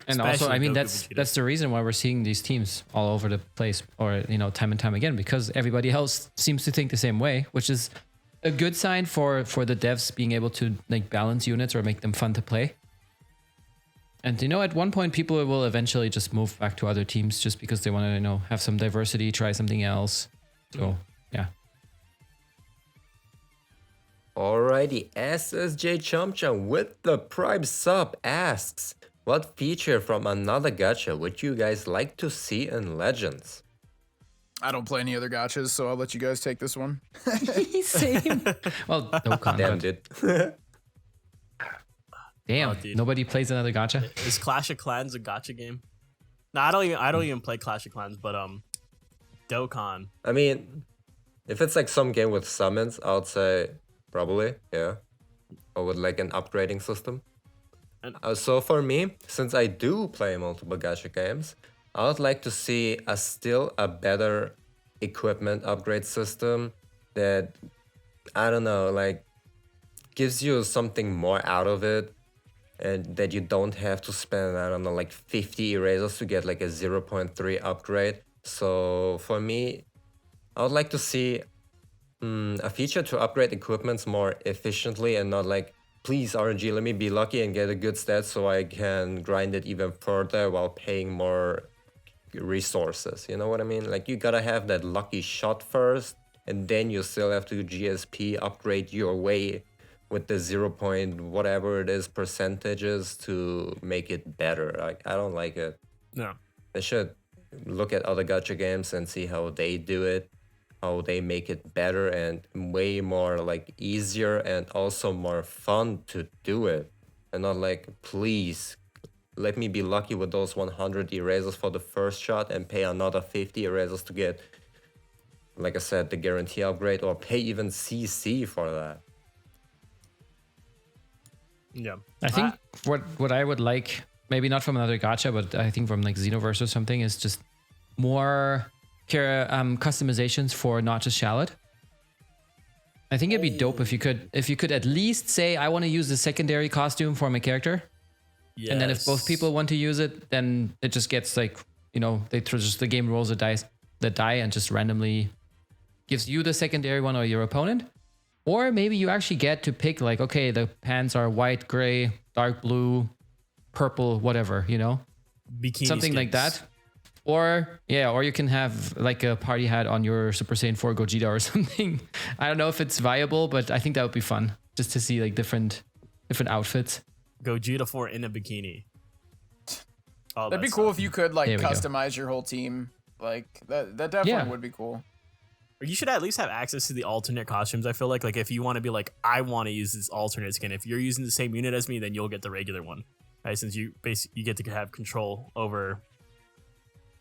Speaker 1: And
Speaker 2: Especially
Speaker 1: also, I mean,
Speaker 2: Goku
Speaker 1: that's the reason why we're seeing these teams all over the place, or time and time again, because everybody else seems to think the same way, which is a good sign for the devs being able to like balance units or make them fun to play. And at one point people will eventually just move back to other teams just because they want to have some diversity, try something else. So yeah.
Speaker 5: Alrighty, SSJ Chomcham with the Prime sub asks, what feature from another gacha would you guys like to see in Legends?
Speaker 3: I don't play any other gachas, so I'll let you guys take this one.
Speaker 1: Same. Well, no
Speaker 5: Damn,
Speaker 1: content.
Speaker 5: dude.
Speaker 1: Damn,
Speaker 2: Oh, dude.
Speaker 1: nobody plays another gacha.
Speaker 2: Is Clash of Clans a gacha game? No, I don't even play Clash of Clans, but Dokkan.
Speaker 5: I mean, if it's like some game with summons, I would say probably, yeah. Or with like an upgrading system. So for me, since I do play multiple gacha games, I would like to see still a better equipment upgrade system that, I don't know, like gives you something more out of it, and that you don't have to spend, I don't know, like 50 erasers to get like a 0.3 upgrade. So for me, I would like to see a feature to upgrade equipments more efficiently and not like, please RNG, let me be lucky and get a good stat so I can grind it even further while paying more resources. You know what I mean? Like you gotta have that lucky shot first, and then you still have to GSP upgrade your way with the 0. Whatever it is percentages to make it better. Like I don't like it.
Speaker 2: No.
Speaker 5: They should look at other gacha games and see how they do it, how they make it better and way more like easier and also more fun to do it. And not like, please let me be lucky with those 100 erasers for the first shot and pay another 50 erasers to get, like I said, the guarantee upgrade, or pay even CC for that.
Speaker 2: Yeah.
Speaker 1: I think what I would like, maybe not from another gacha, but I think from like Xenoverse or something, is just more customizations for not just Shallot. I think it'd be dope if you could at least say, I want to use the secondary costume for my character.
Speaker 2: Yes.
Speaker 1: And then if both people want to use it, then it just gets like, the game rolls the die and just randomly gives you the secondary one or your opponent. Or maybe you actually get to pick like, okay, the pants are white, gray, dark blue, purple, whatever,
Speaker 2: Bikini
Speaker 1: something like
Speaker 2: skins.
Speaker 1: that. Or you can have like a party hat on your Super Saiyan 4 Gogeta or something. I don't know if it's viable, but I think that would be fun just to see like different outfits.
Speaker 2: Gogeta 4 in a bikini. Oh,
Speaker 3: That'd be cool if you could like
Speaker 1: There we go.
Speaker 3: customize your whole team. Like that definitely
Speaker 1: Yeah.
Speaker 3: would be cool.
Speaker 2: Or you should at least have access to the alternate costumes. I feel like if you want to be like, I want to use this alternate skin. If you're using the same unit as me, then you'll get the regular one, right? Since you get to have control over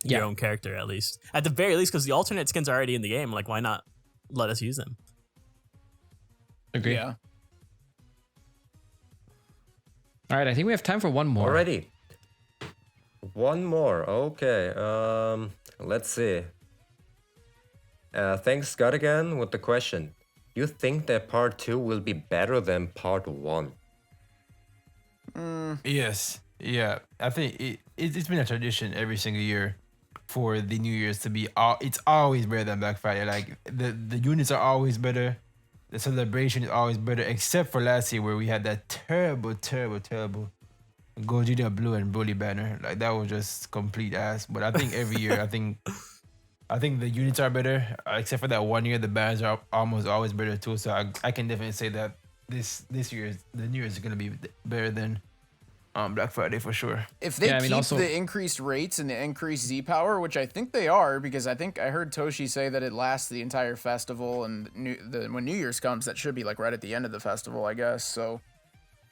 Speaker 2: your own character, at least. At the very least, because the alternate skins are already in the game. Like, why not let us use them?
Speaker 1: Agree.
Speaker 3: Yeah.
Speaker 1: All right, I think we have time for one more.
Speaker 5: Alrighty. One more. Okay. Let's see. Thanks, Scott, again, with the question. You think that part 2 will be better than part 1?
Speaker 4: Yes. Yeah. I think it's been a tradition every single year for the New Year's to be it's always better than Black Friday. Like the units are always better. The celebration is always better, except for last year where we had that terrible Gogeta Blue and Broly banner. Like that was just complete ass. But I think every year, I think the units are better, except for that one year, the banners are almost always better too. So I can definitely say that this year, the New Year is gonna be better than Black Friday for sure.
Speaker 3: If they keep
Speaker 1: also-
Speaker 3: the increased rates and the increased Z power, which I think they are, because I think I heard Toshi say that it lasts the entire festival, and when New Year's comes, that should be like right at the end of the festival, I guess. So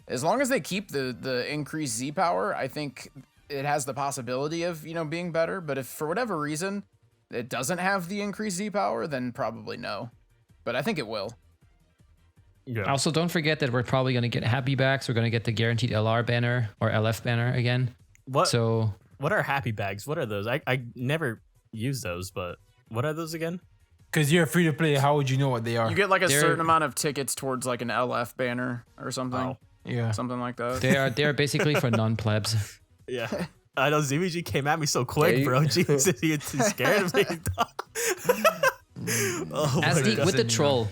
Speaker 3: as long as they keep the increased Z power, I think it has the possibility of being better. But if for whatever reason it doesn't have the increased Z power, then probably no. But I think it will.
Speaker 2: Yeah.
Speaker 1: Also, don't forget that we're probably going to get happy backs. We're going to get the guaranteed LR banner or LF banner again.
Speaker 2: What
Speaker 1: So
Speaker 2: are happy bags? What are those? I never use those, but what are those again?
Speaker 4: Because you're free to play, how would you know what they are?
Speaker 3: You get like a
Speaker 1: They're-
Speaker 3: certain amount of tickets towards like an LF banner or something.
Speaker 2: Oh.
Speaker 4: Yeah.
Speaker 3: Something like that.
Speaker 1: they are basically for non-plebs.
Speaker 2: Yeah. I know ZVG came at me so quick, bro. Jesus, he scared me. Oh my
Speaker 1: Azdeek
Speaker 2: God.
Speaker 1: with the troll.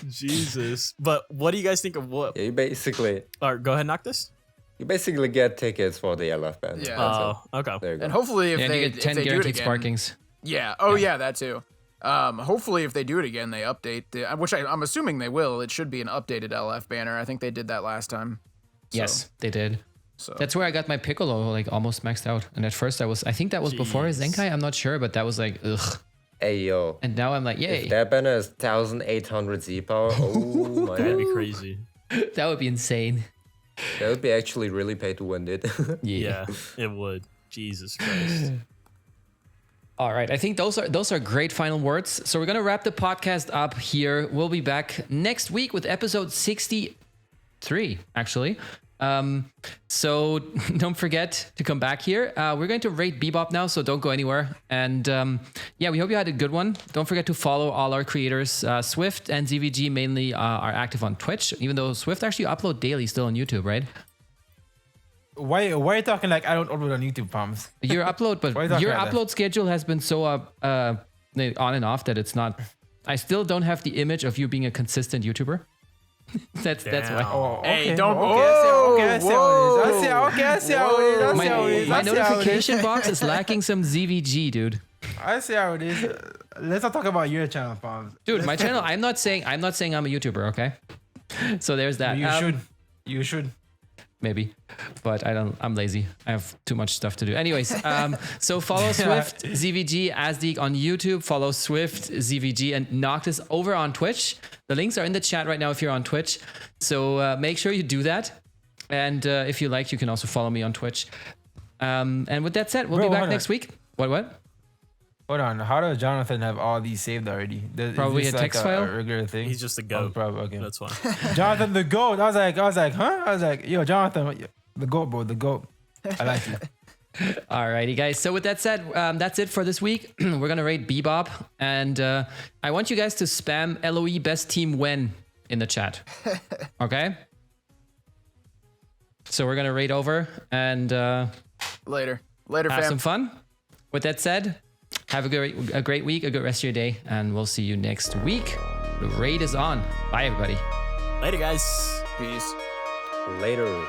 Speaker 2: Jesus. But what do you guys think of what?
Speaker 5: Yeah, you basically
Speaker 2: Go ahead, Noctis.
Speaker 5: get tickets for the LF banner.
Speaker 3: Yeah.
Speaker 2: Oh, okay.
Speaker 5: There you go.
Speaker 3: And hopefully, if
Speaker 1: And
Speaker 3: they
Speaker 1: you get 10
Speaker 3: if they do it
Speaker 1: guaranteed
Speaker 3: again,
Speaker 1: sparkings.
Speaker 3: yeah. Oh yeah, that too. Hopefully, if they do it again, they update which I'm assuming they will. It should be an updated LF banner. I think they did that last time. So,
Speaker 1: Yes, they did.
Speaker 3: So
Speaker 1: That's where I got my Piccolo like almost maxed out. And at first I think that was before
Speaker 2: Jeez.
Speaker 1: Zenkai. I'm not sure, but that was like, ugh.
Speaker 5: Hey yo.
Speaker 1: And now I'm like, yay.
Speaker 5: If that banner is 1,800 Z power, oh my
Speaker 2: That'd
Speaker 5: god.
Speaker 2: be crazy.
Speaker 1: That would be insane.
Speaker 5: That would be actually really pay to win it.
Speaker 2: Yeah, it would. Jesus Christ.
Speaker 1: All right, I think those are great final words. So we're gonna wrap the podcast up here. We'll be back next week with episode 63, actually. So don't forget to come back here. We're going to rate Bebop now, so don't go anywhere. And yeah, we hope you had a good one. Don't forget to follow all our creators. Swift and ZVG mainly are active on Twitch, even though Swift actually upload daily still on YouTube, right?
Speaker 4: Why are you talking like I don't upload on YouTube, Palms?
Speaker 1: Your upload, but
Speaker 4: Why are you talking
Speaker 1: your
Speaker 4: like that?
Speaker 1: upload schedule has been so on and off that it's not. I still don't have the image of you being a consistent YouTuber. That's why.
Speaker 4: Oh,
Speaker 3: Hey, don't-
Speaker 4: Okay, I see how it is. I see how it is. I see
Speaker 1: My,
Speaker 4: how it is.
Speaker 1: my
Speaker 4: I see how it is.
Speaker 1: notification box is lacking some ZVG, dude.
Speaker 4: I see how it is. Let's not talk about your channel, Palms.
Speaker 1: Dude, my channel. I'm not saying I'm a YouTuber. Okay. So there's that.
Speaker 4: You should. You should.
Speaker 1: Maybe, but I don't. I'm lazy. I have too much stuff to do. Anyways, so follow Swift, ZVG, Azdeek on YouTube. Follow Swift, ZVG, and Noctis over on Twitch. The links are in the chat right now if you're on Twitch. So make sure you do that. And if you like, you can also follow me on Twitch. And with that said, we'll
Speaker 4: Bro,
Speaker 1: be back
Speaker 4: hold on.
Speaker 1: next week. What?
Speaker 4: Hold on. How does Jonathan have all these saved already? Is
Speaker 1: Probably
Speaker 4: this
Speaker 1: a text file?
Speaker 4: A regular thing.
Speaker 2: He's just a
Speaker 4: Oh,
Speaker 2: goat.
Speaker 4: probably, okay.
Speaker 2: That's why.
Speaker 4: Jonathan the goat. I was like, huh? I was like, yo, Jonathan, the goat, bro, the goat. I like you.
Speaker 1: Alrighty, guys. So with that said, that's it for this week. We're gonna rate Bebop, and I want you guys to spam LOE best team when in the chat. Okay. So we're gonna rate over and
Speaker 3: later,
Speaker 1: have
Speaker 3: fam.
Speaker 1: some fun. With that said, have a great week, a good rest of your day, and we'll see you next week. The raid is on. Bye, everybody.
Speaker 2: Later, guys.
Speaker 3: Peace.
Speaker 5: Later.